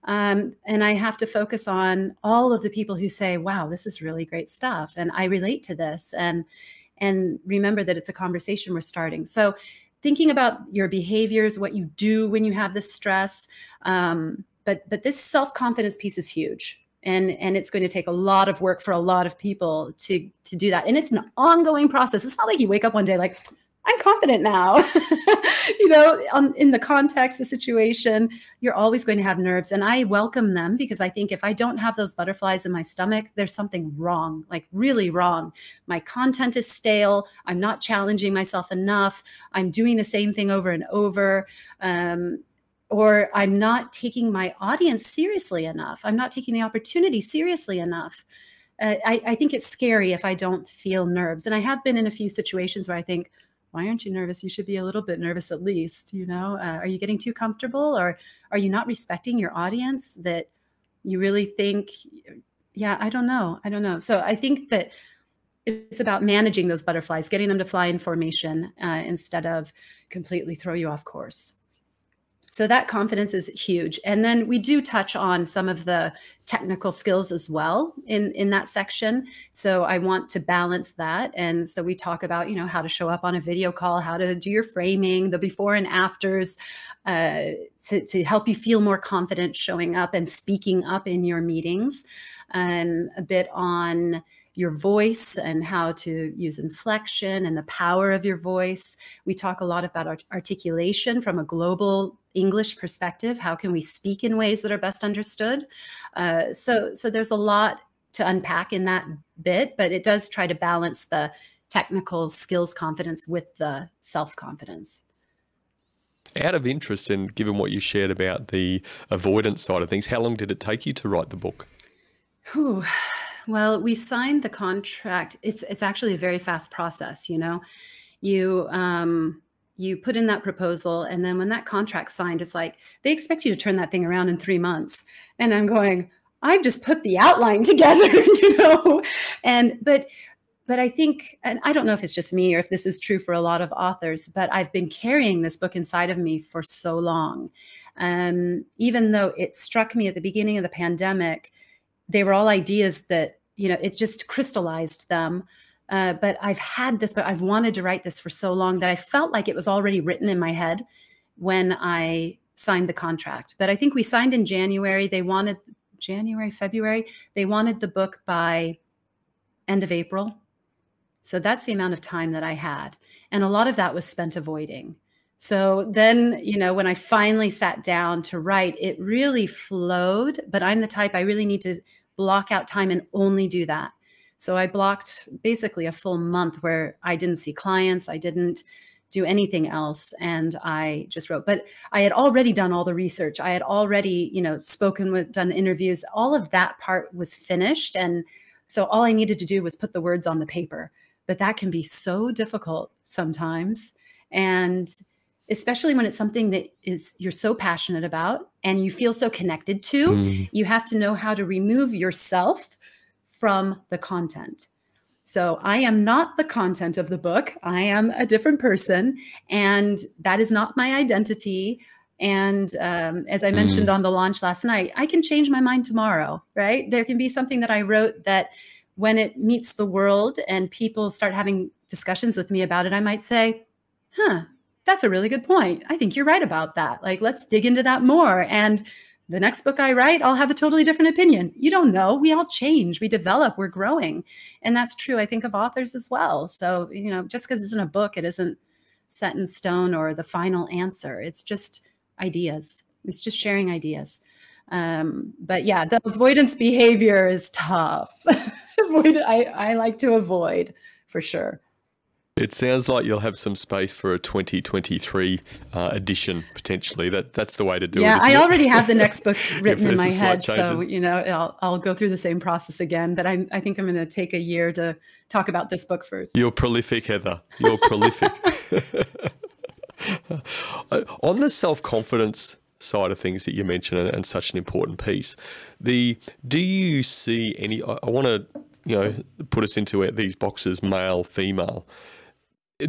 And I have to focus on all of the people who say, wow, this is really great stuff. And I relate to this. And remember that it's a conversation we're starting. So thinking about your behaviors, what you do when you have this stress. But this self-confidence piece is huge. And it's going to take a lot of work for a lot of people to do that. And it's an ongoing process. It's not like you wake up one day like, I'm confident now. In the context, the situation, you're always going to have nerves. And I welcome them, because I think if I don't have those butterflies in my stomach, there's something wrong, like really wrong. My content is stale. I'm not challenging myself enough. I'm doing the same thing over and over. Or I'm not taking my audience seriously enough. I'm not taking the opportunity seriously enough. I think it's scary if I don't feel nerves. And I have been in a few situations where I think, why aren't you nervous? You should be a little bit nervous at least, Are you getting too comfortable, or are you not respecting your audience that you really think, yeah, I don't know. So I think that it's about managing those butterflies, getting them to fly in formation instead of completely throw you off course. So that confidence is huge. And then we do touch on some of the technical skills as well in that section. So I want to balance that. And so we talk about, how to show up on a video call, how to do your framing, the before and afters, to help you feel more confident showing up and speaking up in your meetings, a bit on your voice and how to use inflection and the power of your voice. We talk a lot about articulation from a global English perspective. How can we speak in ways that are best understood? So there's a lot to unpack in that bit, but it does try to balance the technical skills confidence with the self-confidence. Out of interest, and given what you shared about the avoidance side of things, how long did it take you to write the book? Well, we signed the contract. It's actually a very fast process. You put in that proposal, and then when that contract's signed, it's like they expect you to turn that thing around in 3 months. And I'm going, I've just put the outline together, But I think, and I don't know if it's just me or if this is true for a lot of authors, but I've been carrying this book inside of me for so long. Even though it struck me at the beginning of the pandemic, they were all ideas that, it just crystallized them. But I've wanted to write this for so long that I felt like it was already written in my head when I signed the contract. But I think we signed in January. They wanted February. They wanted the book by end of April. So that's the amount of time that I had. And a lot of that was spent avoiding. So then, when I finally sat down to write, it really flowed. But I'm the type, I really need to block out time and only do that. So I blocked basically a full month where I didn't see clients. I didn't do anything else. And I just wrote. But I had already done all the research. I had already, done interviews. All of that part was finished. And so all I needed to do was put the words on the paper. But that can be so difficult sometimes. And especially when it's something that you're so passionate about and you feel so connected to, you have to know how to remove yourself from the content. So I am not the content of the book. I am a different person, and that is not my identity. And as I mentioned on the launch last night, I can change my mind tomorrow, right? There can be something that I wrote that when it meets the world and people start having discussions with me about it, I might say, that's a really good point. I think you're right about that. Like, let's dig into that more. And the next book I write, I'll have a totally different opinion. You don't know. We all change. We develop. We're growing. And that's true, I think, of authors as well. So, just because it's in a book, it isn't set in stone or the final answer. It's just ideas. It's just sharing ideas. But yeah, the avoidance behavior is tough. I like to avoid, for sure. It sounds like you'll have some space for a 2023 edition potentially. That's the way to do it. Yeah, Isn't I it? already have the next book written in my there's a slight head, so changes. I'll go through the same process again. But I think I'm going to take a year to talk about this book first. You're prolific, Heather. You're prolific. On the self-confidence side of things that you mentioned, and such an important piece, do you see any? I want to put us into these boxes, male, female.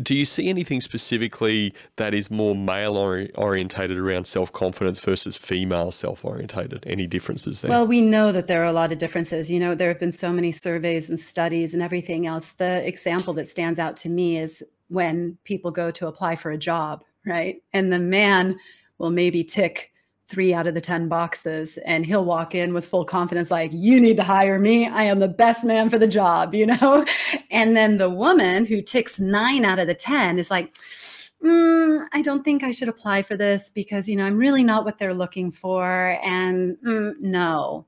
Do you see anything specifically that is more male orientated around self-confidence versus female self-orientated? Any differences there? Well, we know that there are a lot of differences. There have been so many surveys and studies and everything else. The example that stands out to me is when people go to apply for a job, right? And the man will maybe tick 3 out of the 10 boxes, and he'll walk in with full confidence, like, you need to hire me. I am the best man for the job, And then the woman who ticks 9 out of the 10 is like, I don't think I should apply for this because, I'm really not what they're looking for. And no.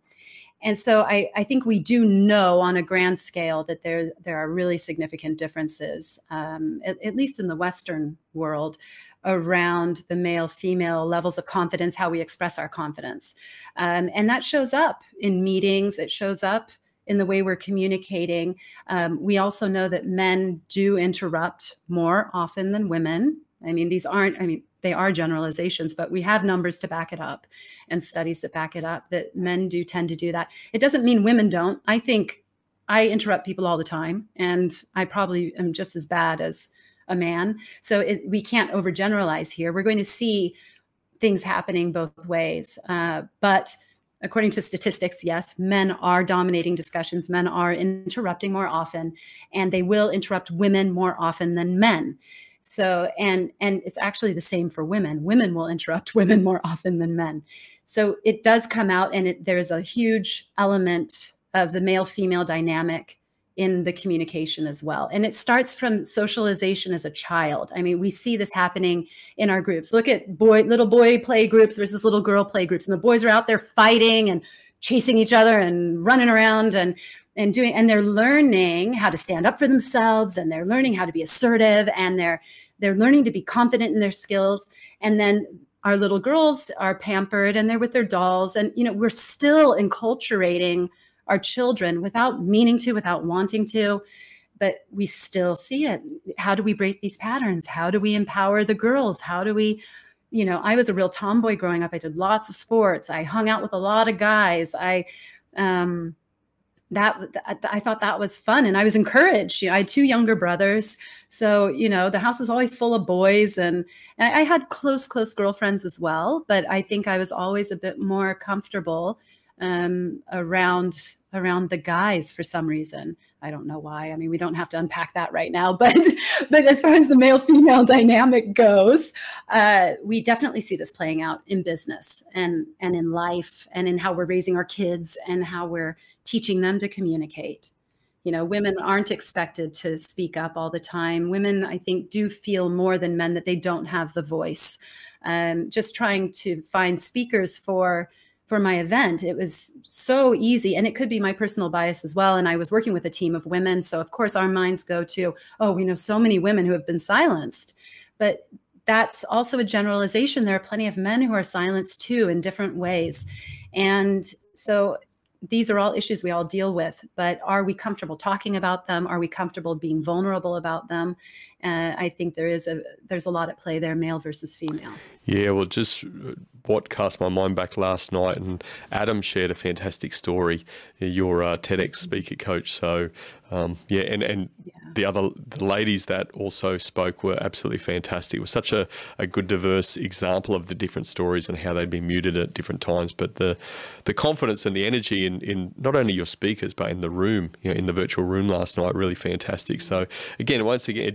And so I think we do know on a grand scale that there are really significant differences, at least in the Western world, around the male-female levels of confidence, how we express our confidence. And that shows up in meetings. It shows up in the way we're communicating. We also know that men do interrupt more often than women. They are generalizations, but we have numbers to back it up and studies that back it up, that men do tend to do that. It doesn't mean women don't. I think I interrupt people all the time, and I probably am just as bad as a man. So we can't overgeneralize here. We're going to see things happening both ways. But according to statistics, yes, men are dominating discussions. Men are interrupting more often, and they will interrupt women more often than men. So, and it's actually the same for women. Women will interrupt women more often than men. So it does come out, and there's a huge element of the male-female dynamic in the communication as well. And it starts from socialization as a child. We see this happening in our groups. Look at little boy play groups versus little girl play groups. And the boys are out there fighting and chasing each other and running around and they're learning how to stand up for themselves, and they're learning how to be assertive, and they're learning to be confident in their skills. And then our little girls are pampered and they're with their dolls. And, we're still enculturating our children without meaning to, without wanting to, but we still see it. How do we break these patterns? How do we empower the girls? How do we, I was a real tomboy growing up. I did lots of sports. I hung out with a lot of guys. I thought that was fun, and I was encouraged. I had 2 younger brothers. So, the house was always full of boys, and I had close girlfriends as well. But I think I was always a bit more comfortable around the guys for some reason. I don't know why. We don't have to unpack that right now, but as far as the male-female dynamic goes, we definitely see this playing out in business and in life, and in how we're raising our kids and how we're teaching them to communicate. Women aren't expected to speak up all the time. Women, I think, do feel more than men that they don't have the voice. Just trying to find speakers for my event, it was so easy, and it could be my personal bias as well. And I was working with a team of women. So of course our minds go to, oh, we know so many women who have been silenced, but that's also a generalization. There are plenty of men who are silenced too in different ways. And so these are all issues we all deal with, but are we comfortable talking about them? Are we comfortable being vulnerable about them? I think there's a lot at play there, male versus female. Yeah, well, just what cast my mind back last night, and Adam shared a fantastic story, your TEDx speaker coach. So, the ladies that also spoke were absolutely fantastic. It was such a good, diverse example of the different stories and how they'd been muted at different times. But the confidence and the energy in not only your speakers, but in the room, in the virtual room last night, really fantastic. So, once again,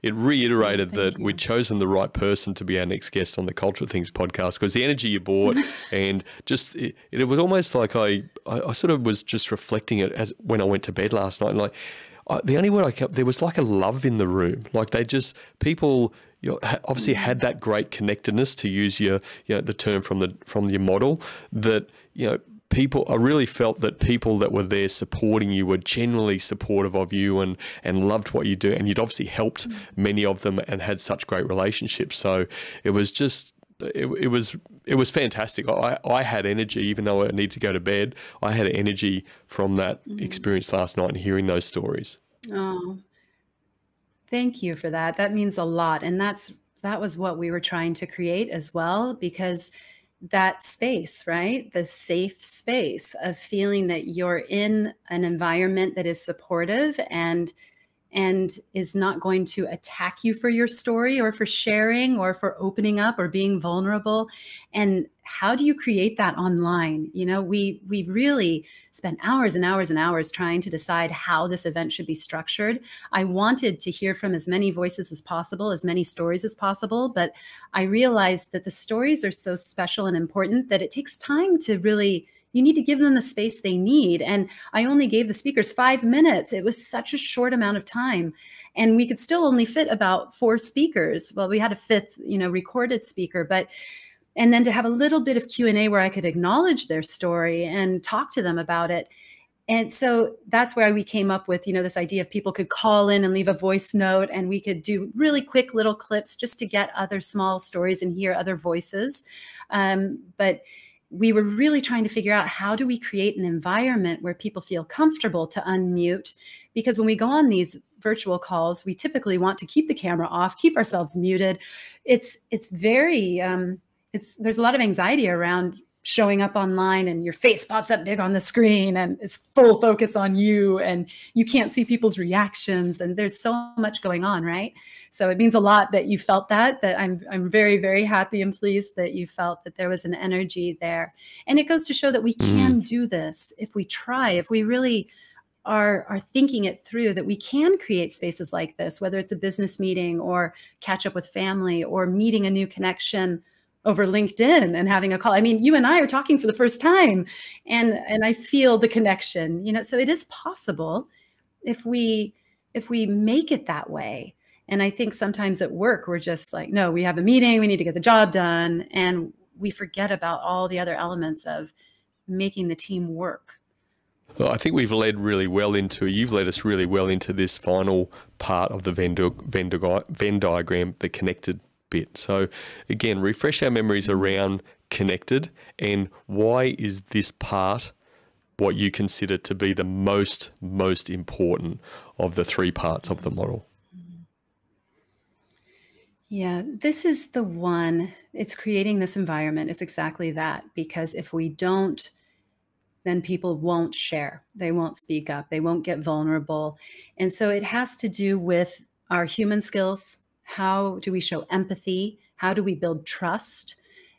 it reiterated that we'd chosen the right person to be our next guest on the Culture Things podcast, because the energy you brought and just it was almost like I sort of was just reflecting it as when I went to bed last night, and like the only word I kept, there was like a love in the room. Like people obviously had that great connectedness, to use the term from your model, that I really felt that people that were there supporting you were genuinely supportive of you and loved what you do. And you'd obviously helped many of them and had such great relationships. So it was just, it was fantastic. I had energy, even though I need to go to bed. I had energy from that experience last night and hearing those stories. Oh, thank you for that. That means a lot. And that was what we were trying to create as well, because that space, right? The safe space of feeling that you're in an environment that is supportive and is not going to attack you for your story or for sharing or for opening up or being vulnerable. And how do you create that online? You know, we really spent hours and hours and hours trying to decide how this event should be structured. I wanted to hear from as many voices as possible, as many stories as possible, but I realized that the stories are so special and important that it takes time to really, you need to give them the space they need. And I only gave the speakers 5 minutes. It was such a short amount of time. And we could still only fit about 4 speakers. Well, we had a 5th, recorded speaker, and then to have a little bit of Q&A where I could acknowledge their story and talk to them about it. And so that's where we came up with, this idea of people could call in and leave a voice note, and we could do really quick little clips just to get other small stories and hear other voices. But we were really trying to figure out, how do we create an environment where people feel comfortable to unmute? Because when we go on these virtual calls, we typically want to keep the camera off, keep ourselves muted. It's very, there's a lot of anxiety around showing up online and your face pops up big on the screen and it's full focus on you and you can't see people's reactions, and there's so much going on, right? So it means a lot that you felt that I'm very, very happy and pleased that you felt that there was an energy there. And it goes to show that we can do this if we try, if we really are thinking it through, that we can create spaces like this, whether it's a business meeting or catch up with family or meeting a new connection over LinkedIn and having a call. I mean, you and I are talking for the first time, and I feel the connection, so it is possible if we make it that way. And I think sometimes at work, we're just like, no, we have a meeting, we need to get the job done. And we forget about all the other elements of making the team work. Well, I think you've led us really well into this final part of the Venn diagram, the connected bit. So again, refresh our memories around connected, and why is this part what you consider to be the most important of the 3 parts of the model? Yeah, this is the one. It's creating this environment. It's exactly that, because if we don't, then people won't share. They won't speak up. They won't get vulnerable. And so it has to do with our human skills. How do we show empathy? How do we build trust?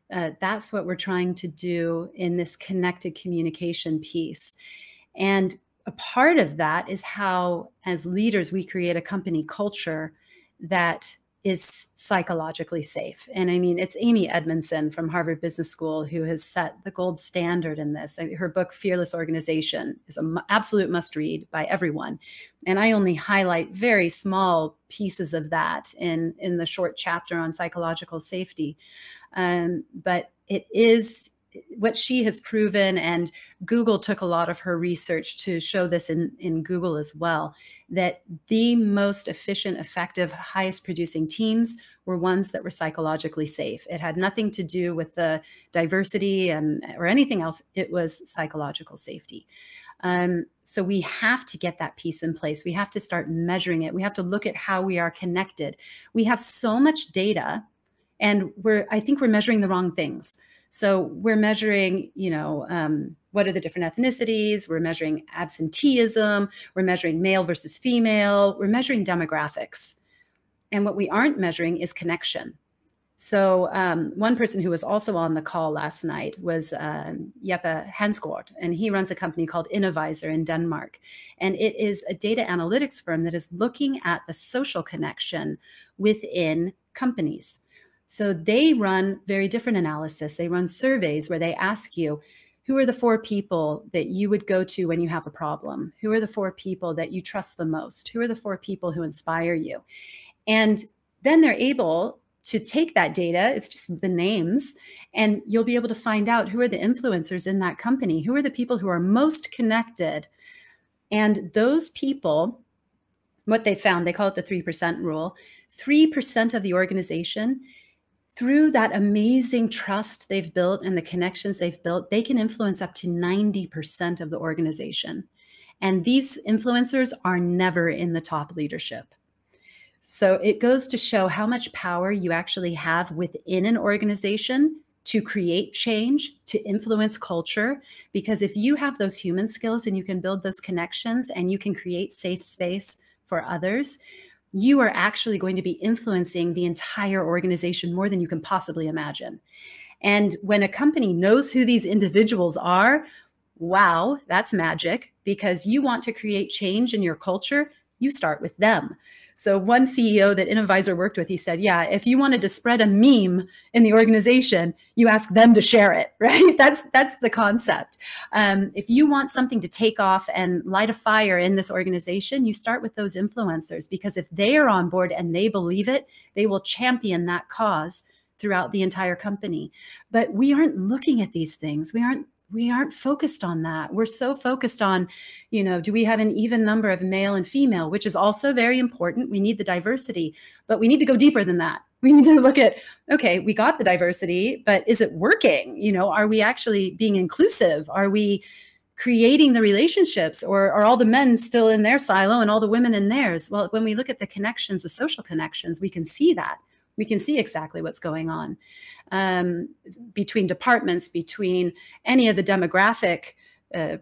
That's what we're trying to do in this connected communication piece. And a part of that is how, as leaders, we create a company culture that is psychologically safe. And I mean, it's Amy Edmondson from Harvard Business School who has set the gold standard in this. Her book, Fearless Organization, is an absolute must read by everyone. And I only highlight very small pieces of that in the short chapter on psychological safety. But it is what she has proven, and Google took a lot of her research to show this in Google as well, that the most efficient, effective, highest producing teams were ones that were psychologically safe. It had nothing to do with the diversity or anything else. It was psychological safety. So we have to get that piece in place. We have to start measuring it. We have to look at how we are connected. We have so much data, and I think we're measuring the wrong things. So we're measuring, what are the different ethnicities? We're measuring absenteeism. We're measuring male versus female. We're measuring demographics. And what we aren't measuring is connection. So one person who was also on the call last night was Jeppe Hansgaard, and he runs a company called Innovisor in Denmark. And it is a data analytics firm that is looking at the social connection within companies. So they run very different analysis. They run surveys where they ask you, who are the 4 people that you would go to when you have a problem? Who are the 4 people that you trust the most? Who are the 4 people who inspire you? And then they're able to take that data, it's just the names, and you'll be able to find out who are the influencers in that company, who are the people who are most connected. And those people, what they found, they call it the 3% rule. 3% of the organization, through that amazing trust they've built and the connections they've built, they can influence up to 90% of the organization. And these influencers are never in the top leadership. So it goes to show how much power you actually have within an organization to create change, to influence culture. Because if you have those human skills and you can build those connections and you can create safe space for others, you are actually going to be influencing the entire organization more than you can possibly imagine. And when a company knows who these individuals are, wow, that's magic, because you want to create change in your culture, you start with them. So one CEO that Innovisor worked with, he said, yeah, if you wanted to spread a meme in the organization, you ask them to share it, right? That's the concept. If you want something to take off and light a fire in this organization, you start with those influencers, because if they are on board and they believe it, they will champion that cause throughout the entire company. But we aren't looking at these things. We aren't focused on that. We're so focused on, do we have an even number of male and female, which is also very important. We need the diversity, but we need to go deeper than that. We need to look at, okay, we got the diversity, but is it working? Are we actually being inclusive? Are we creating the relationships, or are all the men still in their silo and all the women in theirs? Well, when we look at the connections, the social connections, we can see that. We can see exactly what's going on between departments, between any of the demographic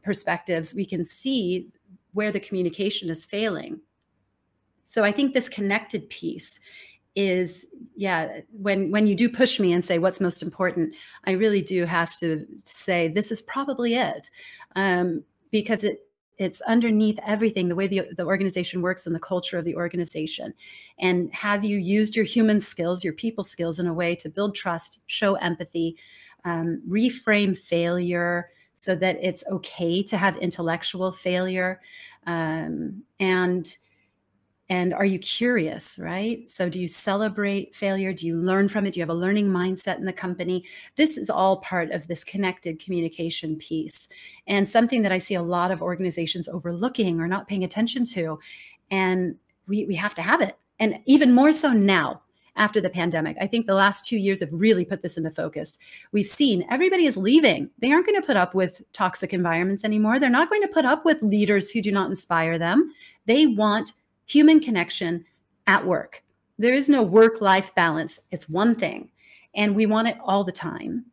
perspectives. We can see where the communication is failing. So I think this connected piece is, when you do push me and say, what's most important, I really do have to say, this is probably it, because it's underneath everything, the way the organization works and the culture of the organization. And have you used your human skills, your people skills, in a way to build trust, show empathy, reframe failure so that it's okay to have intellectual failure, and are you curious, right? So do you celebrate failure? Do you learn from it? Do you have a learning mindset in the company? This is all part of this connected communication piece, and something that I see a lot of organizations overlooking or not paying attention to. And we have to have it. And even more so now, after the pandemic. I think the last 2 years have really put this into focus. We've seen everybody is leaving. They aren't going to put up with toxic environments anymore. They're not going to put up with leaders who do not inspire them. They want human connection at work. There is no work-life balance. It's one thing. And we want it all the time.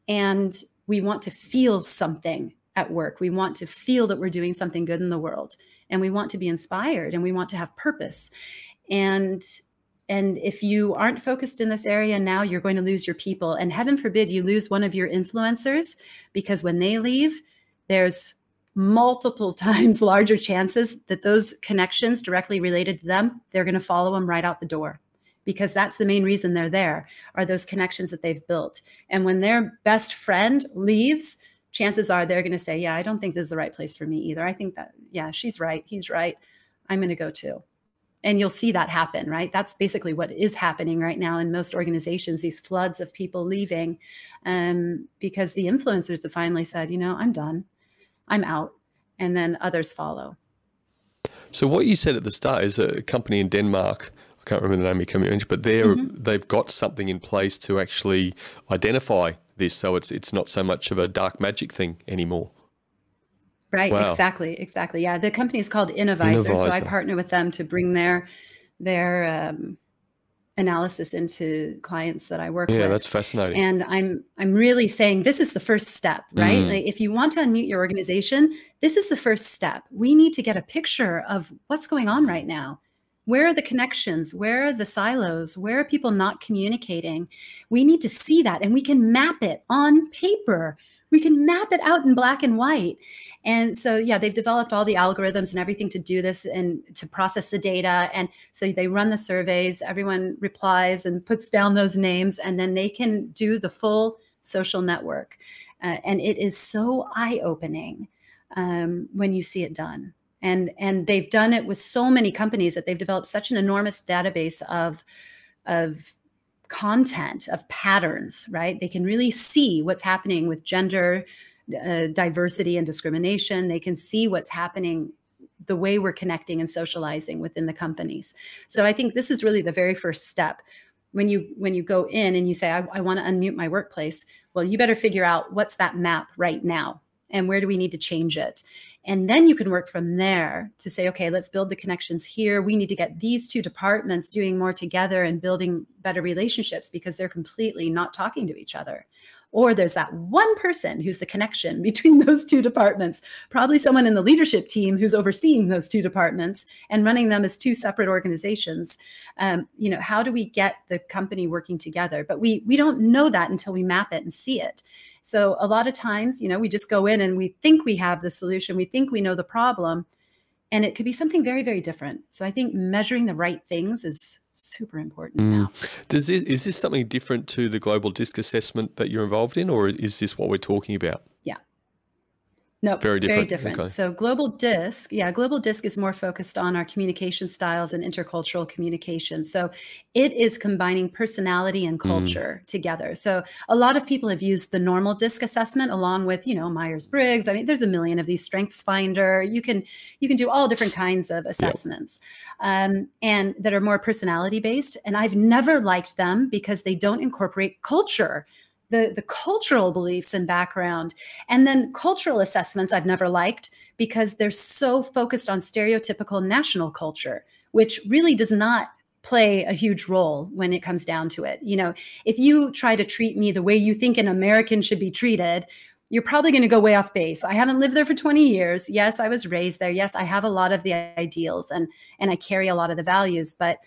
And we want to feel something at work. We want to feel that we're doing something good in the world. And we want to be inspired, and we want to have purpose. And if you aren't focused in this area now, you're going to lose your people. And heaven forbid you lose one of your influencers, because when they leave, there's multiple times larger chances that those connections directly related to them, they're going to follow them right out the door, because that's the main reason they're there, are those connections that they've built. And when their best friend leaves, chances are they're going to say, yeah, I don't think this is the right place for me either. I think that, yeah, she's right, he's right, I'm going to go too. And you'll see that happen, right? That's basically what is happening right now in most organizations, these floods of people leaving, because the influencers have finally said, I'm done. I'm out, and then others follow. So what you said at the start is a company in Denmark, I can't remember the name of your company, but they've got something in place to actually identify this, so it's not so much of a dark magic thing anymore. Right, wow. Exactly. Yeah, the company is called Innovisor, so I partner with them to bring their analysis into clients that I work with. Yeah, that's fascinating. And I'm really saying this is the first step, right? Like, if you want to unmute your organization, this is the first step. We need to get a picture of what's going on right now. Where are the connections? Where are the silos? Where are people not communicating? We need to see that, and we can map it on paper. We can map it out in black and white. And so, yeah, they've developed all the algorithms and everything to do this and to process the data. And so they run the surveys, everyone replies and puts down those names, and then they can do the full social network. And it is so eye-opening when you see it done. And they've done it with so many companies that they've developed such an enormous database of content, of patterns, right? They can really see what's happening with gender diversity and discrimination. They can see what's happening, the way we're connecting and socializing within the companies. So I think this is really the very first step. When you go in and you say, I want to unmute my workplace, well, you better figure out what's that map right now and where do we need to change it. And then you can work from there to say, okay, let's build the connections here. We need to get these two departments doing more together and building better relationships because they're completely not talking to each other. Or there's that one person who's the connection between those two departments, probably someone in the leadership team who's overseeing those two departments and running them as two separate organizations. How do we get the company working together? But we don't know that until we map it and see it. So a lot of times, we just go in and we think we have the solution. We think we know the problem, and it could be something very, very different. So I think measuring the right things is super important now. Is this something different to the global DISC assessment that you're involved in, or is this what we're talking about? Yeah. No, very different. Okay. So global DISC is more focused on our communication styles and intercultural communication. So it is combining personality and culture together. So a lot of people have used the normal DISC assessment along with, Myers-Briggs. I mean, there's a million of these, Strengths Finder. You can do all different kinds of assessments, and that are more personality based. And I've never liked them because they don't incorporate culture. The cultural beliefs and background. And then cultural assessments I've never liked because they're so focused on stereotypical national culture, which really does not play a huge role when it comes down to it. If you try to treat me the way you think an American should be treated, you're probably going to go way off base. I haven't lived there for 20 years. Yes, I was raised there. Yes, I have a lot of the ideals and I carry a lot of the values, but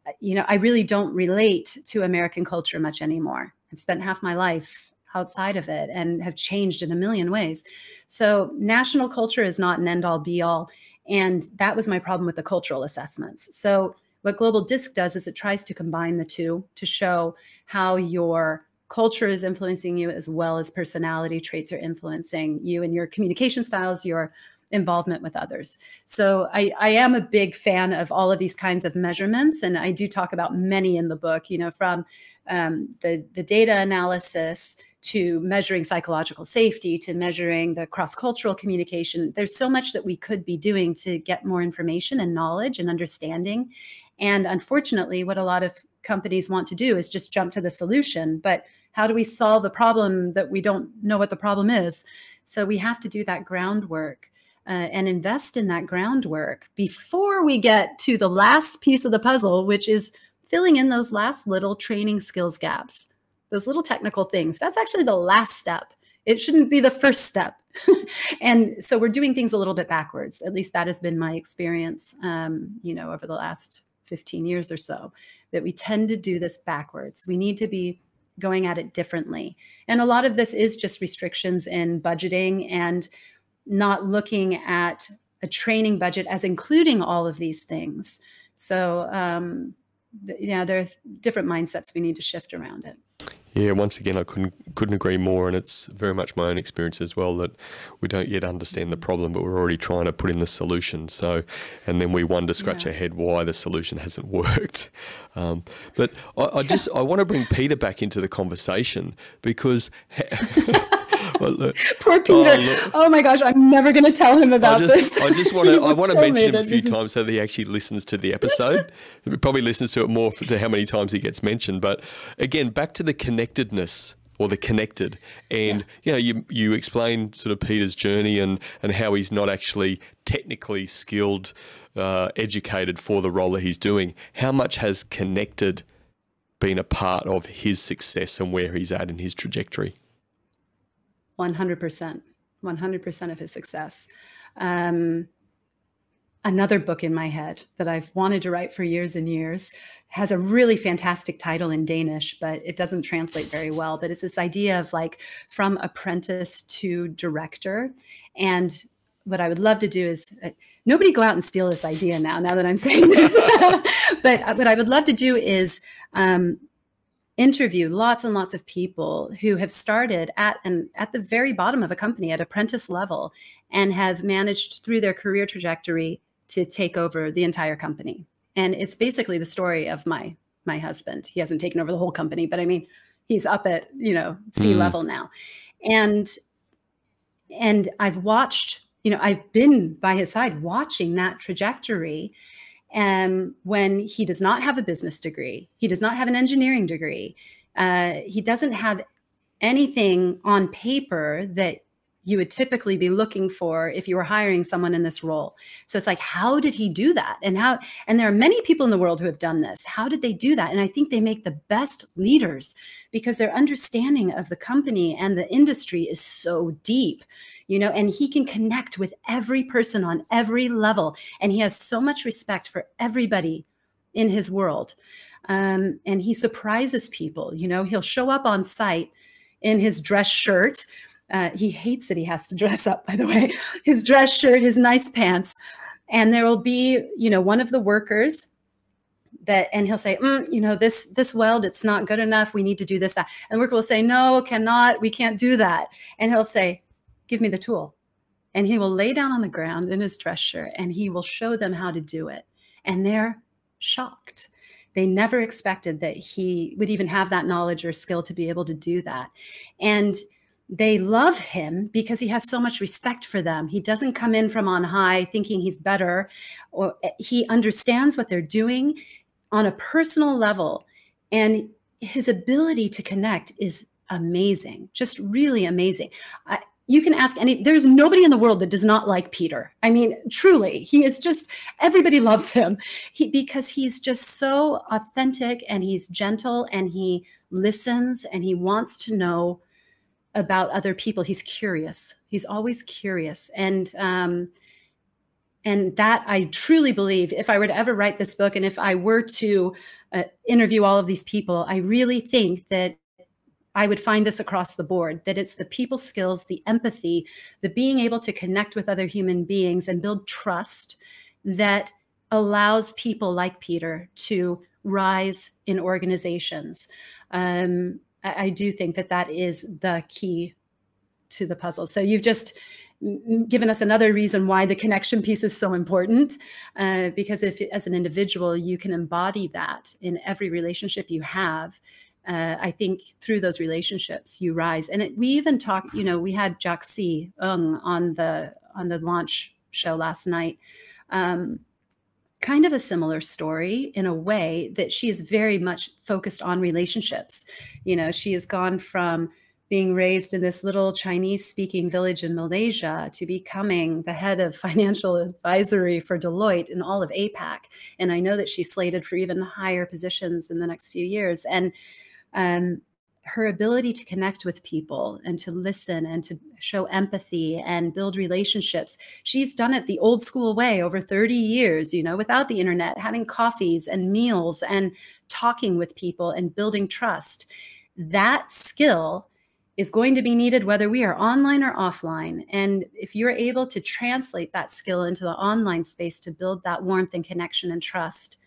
I really don't relate to American culture much anymore. I've spent half my life outside of it and have changed in a million ways. So national culture is not an end-all be-all. And that was my problem with the cultural assessments. So what Global DISC does is it tries to combine the two to show how your culture is influencing you as well as personality traits are influencing you and your communication styles, your involvement with others. So I am a big fan of all of these kinds of measurements. And I do talk about many in the book, from the data analysis to measuring psychological safety, to measuring the cross-cultural communication. There's so much that we could be doing to get more information and knowledge and understanding. And unfortunately, what a lot of companies want to do is just jump to the solution. But how do we solve a problem that we don't know what the problem is? So we have to do that groundwork. And invest in that groundwork before we get to the last piece of the puzzle, which is filling in those last little training skills gaps, those little technical things. That's actually the last step. It shouldn't be the first step. And so we're doing things a little bit backwards. At least that has been my experience, over the last 15 years or so, that we tend to do this backwards. We need to be going at it differently. And a lot of this is just restrictions in budgeting and not looking at a training budget as including all of these things. So, there are different mindsets we need to shift around it. Yeah, once again, I couldn't agree more, and it's very much my own experience as well that we don't yet understand the problem, but we're already trying to put in the solution. So, and then we wonder, scratch our head, why the solution hasn't worked. But I want to bring Peter back into the conversation because. Poor Peter. Oh my gosh, I'm never going to tell him about this. I want to mention him a few times so that he actually listens to the episode. He probably listens to it more to how many times he gets mentioned. But again, back to the connectedness or the connected. And, you explained sort of Peter's journey and how he's not actually technically skilled, educated for the role that he's doing. How much has connected been a part of his success and where he's at in his trajectory? 100% of his success. Another book in my head that I've wanted to write for years and years has a really fantastic title in Danish, but it doesn't translate very well. But it's this idea of like from apprentice to director. And what I would love to do is, nobody go out and steal this idea now that I'm saying this. But what I would love to do is interview lots and lots of people who have started at the very bottom of a company at apprentice level and have managed through their career trajectory to take over the entire company. And it's basically the story of my my husband. He hasn't taken over the whole company, but I mean, he's up at, C-level now. And I've watched, I've been by his side watching that trajectory. And when he does not have a business degree, he does not have an engineering degree, he doesn't have anything on paper that you would typically be looking for if you were hiring someone in this role. So it's like, how did he do that? And there are many people in the world who have done this. How did they do that? And I think they make the best leaders because their understanding of the company and the industry is so deep, and he can connect with every person on every level. And he has so much respect for everybody in his world. And he surprises people, he'll show up on site in his dress shirt. He hates that he has to dress up, by the way, his dress shirt, his nice pants. And there will be, one of the workers and he'll say, this weld, it's not good enough. We need to do this, that. And the worker will say, no, we can't do that. And he'll say, give me the tool. And he will lay down on the ground in his dress shirt and he will show them how to do it. And they're shocked. They never expected that he would even have that knowledge or skill to be able to do that. And they love him because he has so much respect for them. He doesn't come in from on high thinking he's better, or he understands what they're doing on a personal level. And his ability to connect is amazing, just really amazing. You can ask there's nobody in the world that does not like Peter. I mean, truly, he is just, everybody loves him because he's just so authentic and he's gentle and he listens and he wants to know about other people. He's curious. He's always curious. And that I truly believe, if I were to ever write this book and if I were to interview all of these people, I really think that I would find this across the board, that it's the people skills, the empathy, the being able to connect with other human beings and build trust that allows people like Peter to rise in organizations. I do think that is the key to the puzzle. So you've just given us another reason why the connection piece is so important, because if as an individual, you can embody that in every relationship you have, I think through those relationships you rise. And we even talked, we had Jaxi on the launch show last night. Kind of a similar story in a way that she is very much focused on relationships. She has gone from being raised in this little Chinese speaking village in Malaysia to becoming the head of financial advisory for Deloitte in all of APAC. And I know that she's slated for even higher positions in the next few years. And her ability to connect with people and to listen and to show empathy and build relationships. She's done it the old school way over 30 years, without the internet, having coffees and meals and talking with people and building trust. That skill is going to be needed whether we are online or offline. And if you're able to translate that skill into the online space to build that warmth and connection and trust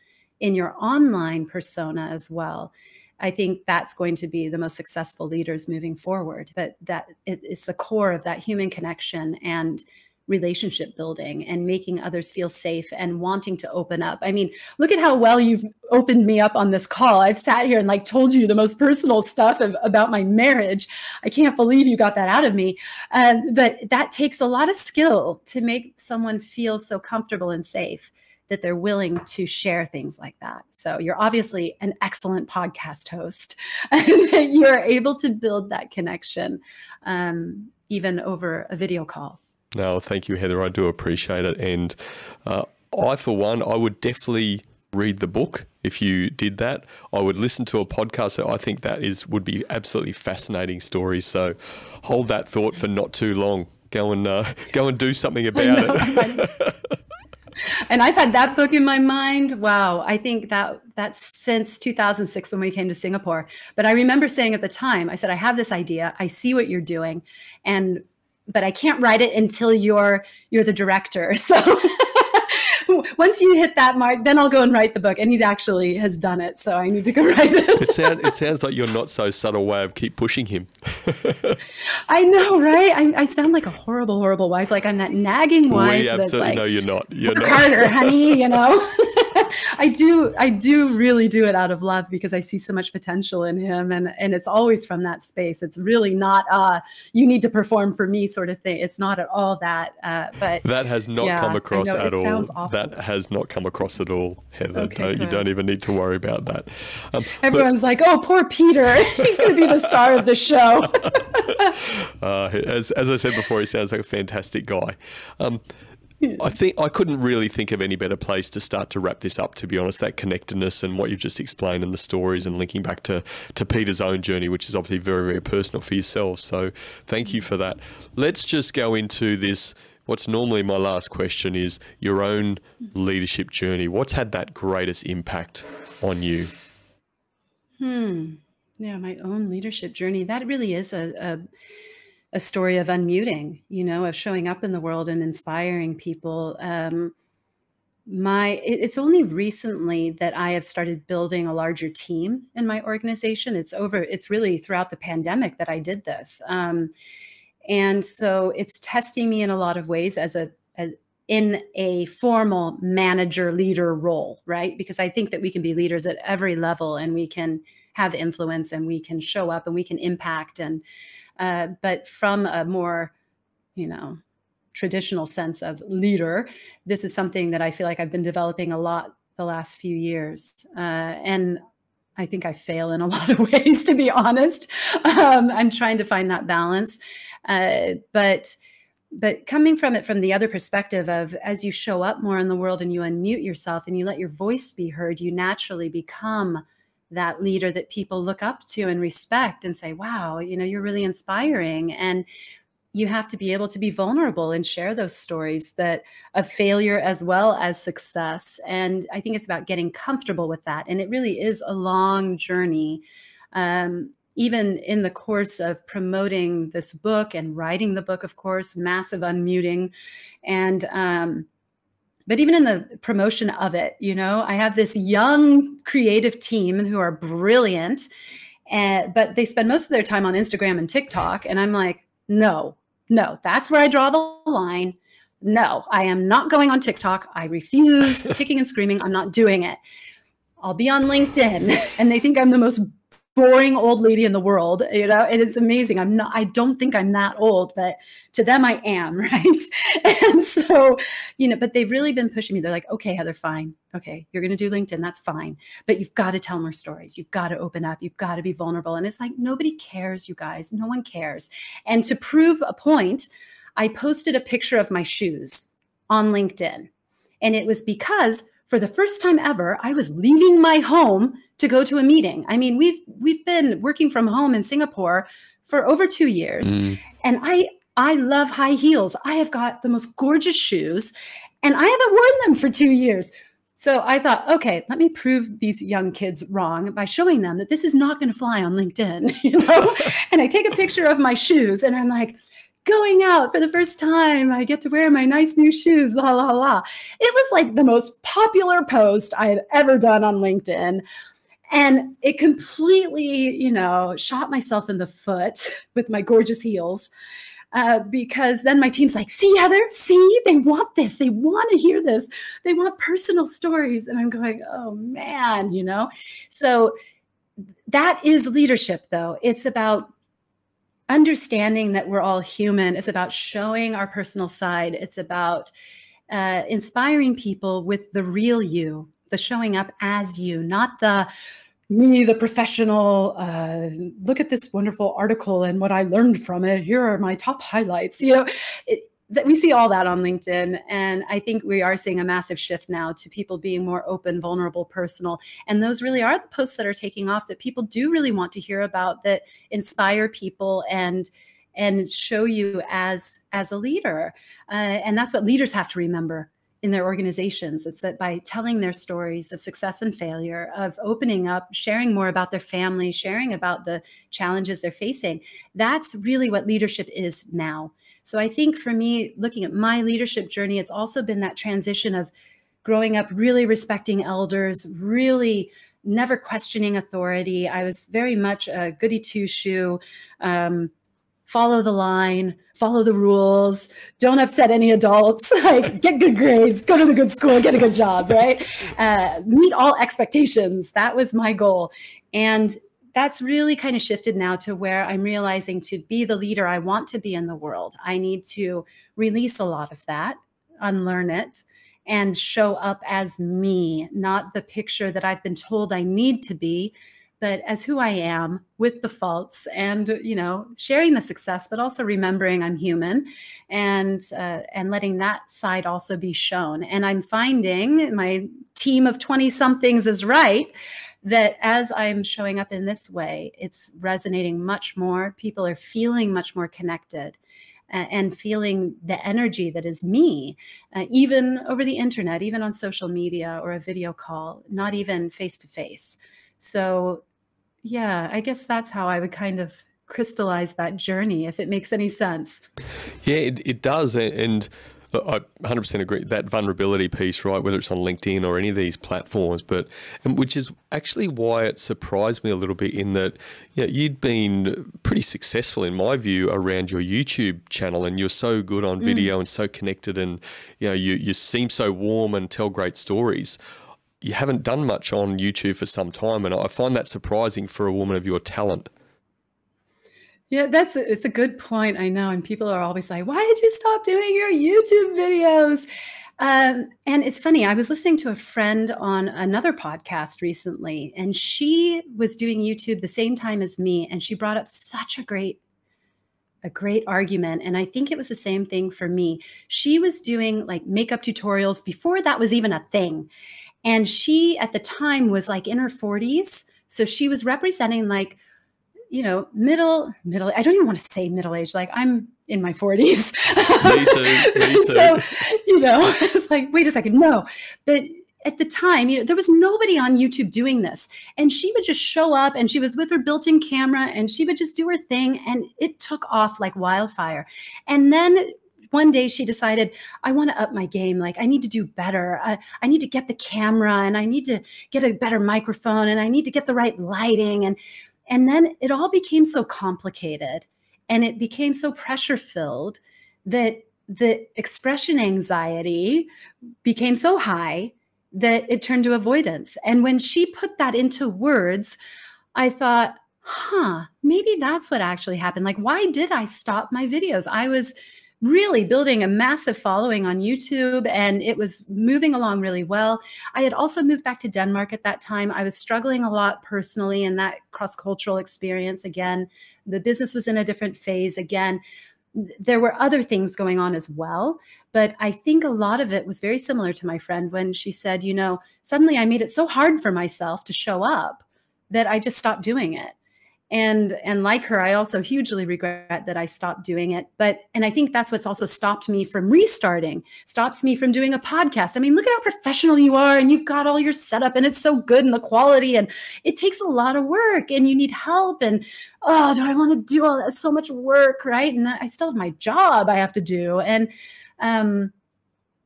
in your online persona as well, I think that's going to be the most successful leaders moving forward. But that it's the core of that human connection and relationship building and making others feel safe and wanting to open up. I mean, look at how well you've opened me up on this call. I've sat here and told you the most personal stuff about my marriage. I can't believe you got that out of me. But that takes a lot of skill to make someone feel so comfortable and safe that they're willing to share things like that. So you're obviously an excellent podcast host, and that you're able to build that connection even over a video call. No, thank you, Heather. I do appreciate it. And for one, I would definitely read the book if you did that. I would listen to a podcast. So I think would be absolutely fascinating stories. So hold that thought for not too long. Go and do something about it. And I've had that book in my mind. Wow. I think that's since 2006 when we came to Singapore. But I remember saying at the time, I said, I have this idea. I see what you're doing. But I can't write it until you're the director. So once you hit that mark, then I'll go and write the book. And he actually has done it. So I need to go write it. It sounds like your not so subtle way of keep pushing him. I know, right? I sound like a horrible, horrible wife. Like I'm that nagging wife. Absolutely, no, you're not. You're not. Harder, honey, I do really do it out of love because I see so much potential in him, and it's always from that space. It's really not you need to perform for me sort of thing. It's not at all that. But that has not yeah, come across I know, at it all. sounds awful. That has not come across at all, Heather. Okay, You don't even need to worry about that. Everyone's like, "Oh, poor Peter. He's going to be the star of the show." As I said before, he sounds like a fantastic guy. I think I couldn't really think of any better place to start to wrap this up, to be honest. That connectedness and what you've just explained and the stories and linking back to Peter's own journey, which is obviously very, very personal for yourself. So thank you for that. Let's just go into this. What's normally my last question is your own leadership journey. What's had that greatest impact on you? Yeah, my own leadership journey. That really is a story of unmuting, of showing up in the world and inspiring people. It's only recently that I have started building a larger team in my organization. It's really throughout the pandemic that I did this. And so it's testing me in a lot of ways in a formal manager leader role, right? Because I think that we can be leaders at every level, and we can have influence, and we can show up, and we can impact. But from a more, traditional sense of leader, this is something that I feel like I've been developing a lot the last few years. And I think I fail in a lot of ways, to be honest. I'm trying to find that balance. But coming from the other perspective of, as you show up more in the world and you unmute yourself and you let your voice be heard, you naturally become that leader that people look up to and respect and say, wow, you're really inspiring. And you have to be able to be vulnerable and share those stories of failure as well as success. And I think it's about getting comfortable with that. And it really is a long journey. Even in the course of promoting this book and writing the book, of course, massive unmuting. And but even in the promotion of it, I have this young creative team who are brilliant, but they spend most of their time on Instagram and TikTok. And I'm like, no, that's where I draw the line. No, I am not going on TikTok. I refuse, kicking and screaming. I'm not doing it. I'll be on LinkedIn. And they think I'm the most boring old lady in the world. It is amazing. I don't think I'm that old, but to them I am, right? And so, but they've really been pushing me. They're like, okay, Heather, fine. Okay, you're going to do LinkedIn. That's fine. But you've got to tell more stories. You've got to open up. You've got to be vulnerable. And it's like, nobody cares, you guys. No one cares. And to prove a point, I posted a picture of my shoes on LinkedIn. And it was because for the first time ever, I was leaving my home to go to a meeting. I mean, we've been working from home in Singapore for over 2 years. And I love high heels. I have got the most gorgeous shoes, and I haven't worn them for 2 years. So I thought, okay, let me prove these young kids wrong by showing them that this is not going to fly on LinkedIn, And I take a picture of my shoes, and I'm like, going out for the first time, I get to wear my nice new shoes, la, la, la. It was like the most popular post I had ever done on LinkedIn. And it completely, shot myself in the foot with my gorgeous heels. Because then my team's like, see, Heather, see, they want this. They want to hear this. They want personal stories. And I'm going, oh, man, So that is leadership, though. It's about understanding that we're all human. It's about showing our personal side. It's about inspiring people with the real you, the showing up as you, not me, the professional, look at this wonderful article and what I learned from it. Here are my top highlights. We see all that on LinkedIn. And I think we are seeing a massive shift now to people being more open, vulnerable, personal. And those really are the posts that are taking off, that people do really want to hear about, that inspire people and show you as a leader. And that's what leaders have to remember in their organizations. It's that by telling their stories of success and failure, of opening up, sharing more about their family, sharing about the challenges they're facing, that's really what leadership is now. So I think for me, looking at my leadership journey, it's also been that transition of growing up really respecting elders, really never questioning authority. I was very much a goody two-shoe, follow the line, follow the rules, don't upset any adults, like get good grades, go to the good school, get a good job, right? Meet all expectations. That was my goal. And that's really kind of shifted now to where I'm realizing to be the leader I want to be in the world, I need to release a lot of that, unlearn it, and show up as me, not the picture that I've been told I need to be, but as who I am with the faults and, you know, sharing the success, but also remembering I'm human and letting that side also be shown. And I'm finding my team of 20 somethings is right, that as I'm showing up in this way, it's resonating much more. People are feeling much more connected and feeling the energy that is me, even over the internet, even on social media or a video call, not even face to face. So yeah, I guess that's how I would kind of crystallize that journey, if it makes any sense. Yeah, it does. And I 100% agree, that vulnerability piece, right, whether it's on LinkedIn or any of these platforms, and which is actually why it surprised me a little bit in that, you know, you'd been pretty successful in my view around your YouTube channel, and you're so good on video and so connected, and you know, you seem so warm and tell great stories. You haven't done much on YouTube for some time, and I find that surprising for a woman of your talent. Yeah, it's a good point. I know. And people are always like, why did you stop doing your YouTube videos? And it's funny. I was listening to a friend on another podcast recently, and she was doing YouTube the same time as me. And she brought up such a great argument. And I think it was the same thing for me. She was doing like makeup tutorials before that was even a thing. And she at the time was like in her 40s. So she was representing like, you know, middle, I don't even want to say middle age, like I'm in my 40s. Me too. So, you know, it's like, wait a second, no. But at the time, you know, there was nobody on YouTube doing this. And she would just show up, and she was with her built-in camera, and she would just do her thing, and it took off like wildfire. And then one day she decided, I want to up my game. Like I need to do better. I need to get the camera, and I need to get a better microphone, and I need to get the right lighting. And then it all became so complicated, and it became so pressure filled that the expression anxiety became so high that it turned to avoidance. And when she put that into words, I thought, maybe that's what actually happened. Like, why did I stop my videos? I was really building a massive following on YouTube, and it was moving along really well. I had also moved back to Denmark at that time. I was struggling a lot personally in that cross-cultural experience. Again, the business was in a different phase. Again, there were other things going on as well. But I think a lot of it was very similar to my friend when she said, you know, suddenly I made it so hard for myself to show up that I just stopped doing it. And like her, I also hugely regret that I stopped doing it. And I think that's what's also stopped me from restarting, stops me from doing a podcast. I mean, look at how professional you are, and you've got all your setup, and it's so good, and the quality, and it takes a lot of work, and you need help. And oh, do I want to do all that? So much work, right? And I still have my job I have to do. And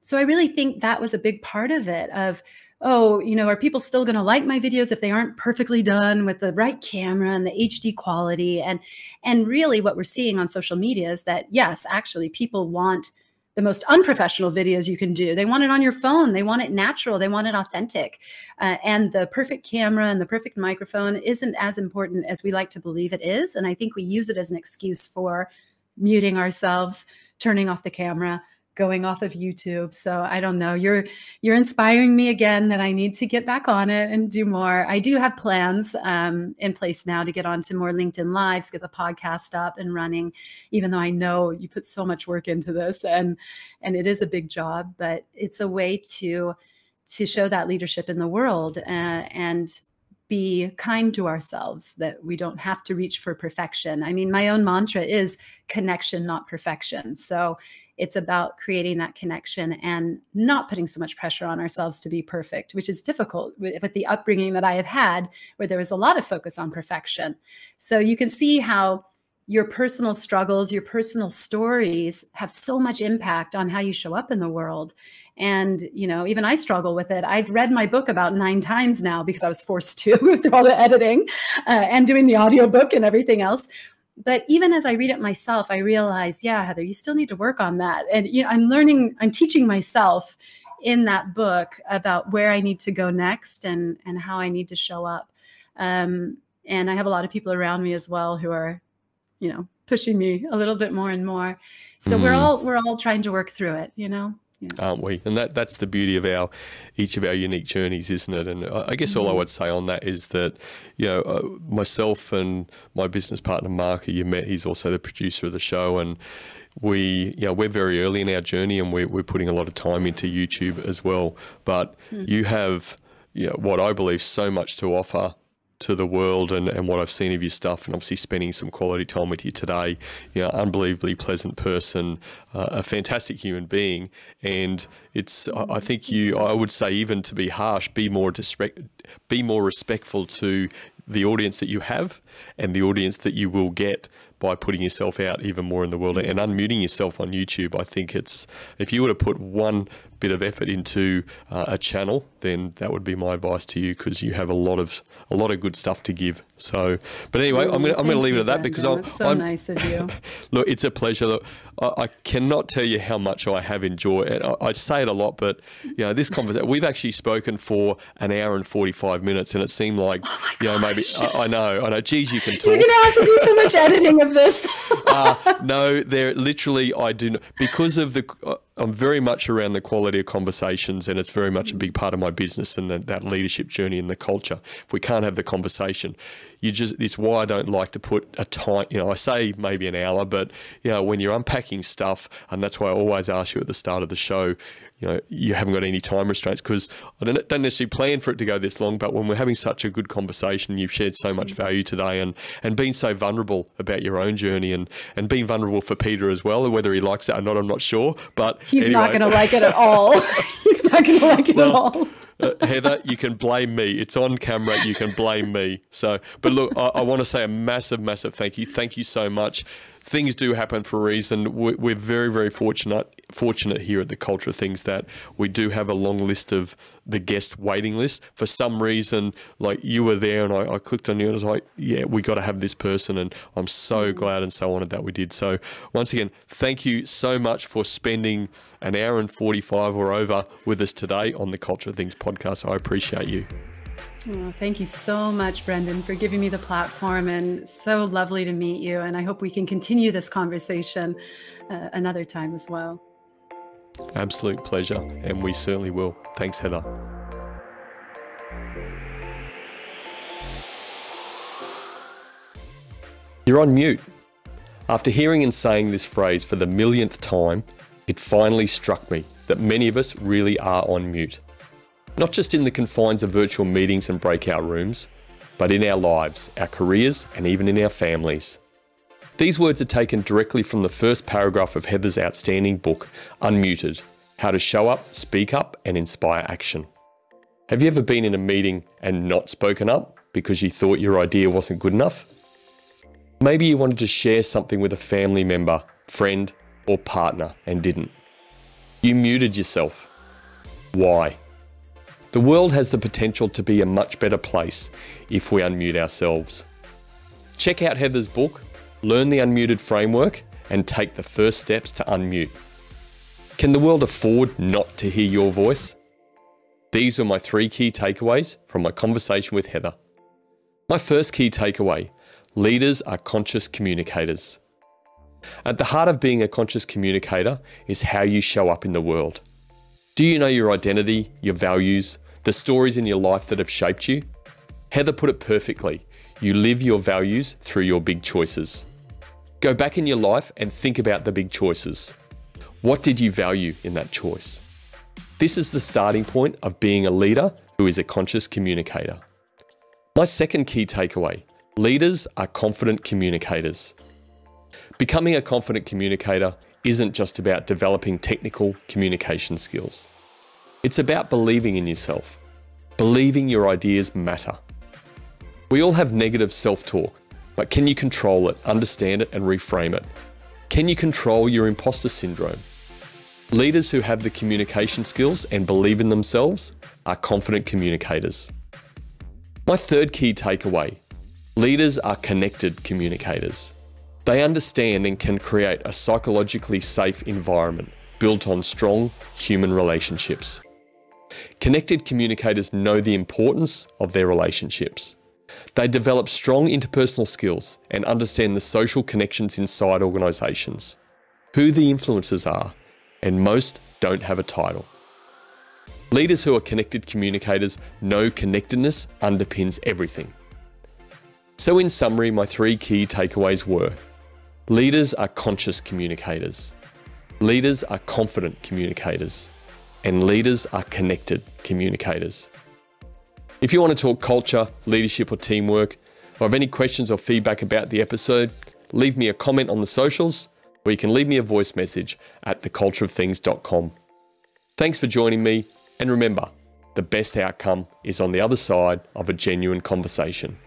so I really think that was a big part of it, of, oh, you know, are people still going to like my videos if they aren't perfectly done with the right camera and the HD quality? And really what we're seeing on social media is that, yes, actually people want the most unprofessional videos you can do. They want it on your phone. They want it natural. They want it authentic. And the perfect camera and the perfect microphone isn't as important as we like to believe it is. And I think we use it as an excuse for muting ourselves, turning off the camera, going off of YouTube. So I don't know, you're inspiring me again that I need to get back on it and do more. I do have plans in place now to get onto more LinkedIn Lives, get the podcast up and running, even though I know you put so much work into this, and it is a big job, but it's a way to show that leadership in the world and be kind to ourselves, that we don't have to reach for perfection. I mean, my own mantra is connection, not perfection. So it's about creating that connection and not putting so much pressure on ourselves to be perfect, which is difficult with the upbringing that I have had, where there was a lot of focus on perfection. So you can see how your personal struggles, your personal stories have so much impact on how you show up in the world. And, you know, even I struggle with it. I've read my book about 9 times now because I was forced to through all the editing and doing the audiobook and everything else. But even as I read it myself, I realize, yeah, Heather, you still need to work on that. And I'm teaching myself in that book about where I need to go next and how I need to show up. And I have a lot of people around me as well who are, pushing me a little bit more and more. So we're all trying to work through it, Yeah. Aren't we? And that's the beauty of each of our unique journeys, isn't it? And I guess all I would say on that is that, myself and my business partner, Mark, who you met, he's also the producer of the show. And we're very early in our journey, and we're putting a lot of time into YouTube as well. But you have, what I believe, so much to offer to the world, and what I've seen of your stuff, and obviously spending some quality time with you today. Unbelievably pleasant person, a fantastic human being, and I think I would say, even to be harsh, be more respectful to the audience that you have and the audience that you will get by putting yourself out even more in the world and unmuting yourself on YouTube. I think if you were to put one bit of effort into a channel, then that would be my advice to you, because you have a lot of good stuff to give. So, but anyway, I'm going to leave it at that, because that's so nice of you. Look, it's a pleasure. Look, I cannot tell you how much I have enjoyed it. I say it a lot, but this conversation, we've actually spoken for an hour and 45 minutes, and it seemed like, maybe I know. Geez, you can talk. You're going to have to do so much editing of this. No, they're literally, I do not, because of I'm very much around the quality of conversations, and it's very much a big part of my business and that leadership journey and the culture. If we can't have the conversation, it's why I don't like to put a time, I say maybe an hour, but when you're unpacking stuff, and that's why I always ask you at the start of the show, you haven't got any time restraints, because I don't necessarily plan for it to go this long, but when we're having such a good conversation, you've shared so much value today, and been so vulnerable about your own journey, and being vulnerable for Peter as well. Whether he likes it or not, I'm not sure, but he's not going to like it at all. He's not going to like it at all. Heather, you can blame me. It's on camera. You can blame me. So, but look, I want to say a massive, massive thank you. Thank you so much. Things do happen for a reason. We're very, very fortunate here at the Culture of Things that we do have a long list of the guest waiting list. For some reason, like, you were there, and I clicked on you, and I was like, yeah, we got to have this person, and I'm so glad and so honored that we did. So once again, thank you so much for spending an hour and 45 or over with us today on the Culture of Things podcast. I appreciate you. Oh, thank you so much, Brendan, for giving me the platform, and so lovely to meet you. And I hope we can continue this conversation another time as well. Absolute pleasure, and we certainly will. Thanks, Heather. You're on mute. After hearing and saying this phrase for the millionth time, it finally struck me that many of us really are on mute. Not just in the confines of virtual meetings and breakout rooms, but in our lives, our careers, and even in our families. These words are taken directly from the first paragraph of Heather's outstanding book, Unmuted: How to Show Up, Speak Up, and Inspire Action. Have you ever been in a meeting and not spoken up because you thought your idea wasn't good enough? Maybe you wanted to share something with a family member, friend, or partner and didn't. You muted yourself. Why? The world has the potential to be a much better place if we unmute ourselves. Check out Heather's book, learn the Unmuted framework, and take the first steps to unmute. Can the world afford not to hear your voice? These were my 3 key takeaways from my conversation with Heather. My first key takeaway: leaders are conscious communicators. At the heart of being a conscious communicator is how you show up in the world. Do you know your identity, your values, the stories in your life that have shaped you? Heather put it perfectly. You live your values through your big choices. Go back in your life and think about the big choices. What did you value in that choice? This is the starting point of being a leader who is a conscious communicator. My second key takeaway: leaders are confident communicators. Becoming a confident communicator isn't just about developing technical communication skills. It's about believing in yourself, believing your ideas matter. We all have negative self-talk, but can you control it, understand it, and reframe it? Can you control your imposter syndrome? Leaders who have the communication skills and believe in themselves are confident communicators. My third key takeaway: leaders are connected communicators. They understand and can create a psychologically safe environment built on strong human relationships. Connected communicators know the importance of their relationships. They develop strong interpersonal skills and understand the social connections inside organisations, who the influencers are, and most don't have a title. Leaders who are connected communicators know connectedness underpins everything. So in summary, my 3 key takeaways were: leaders are conscious communicators, leaders are confident communicators, and leaders are connected communicators. If you want to talk culture, leadership or teamwork, or have any questions or feedback about the episode, leave me a comment on the socials, or you can leave me a voice message at thecultureofthings.com. Thanks for joining me, and remember, the best outcome is on the other side of a genuine conversation.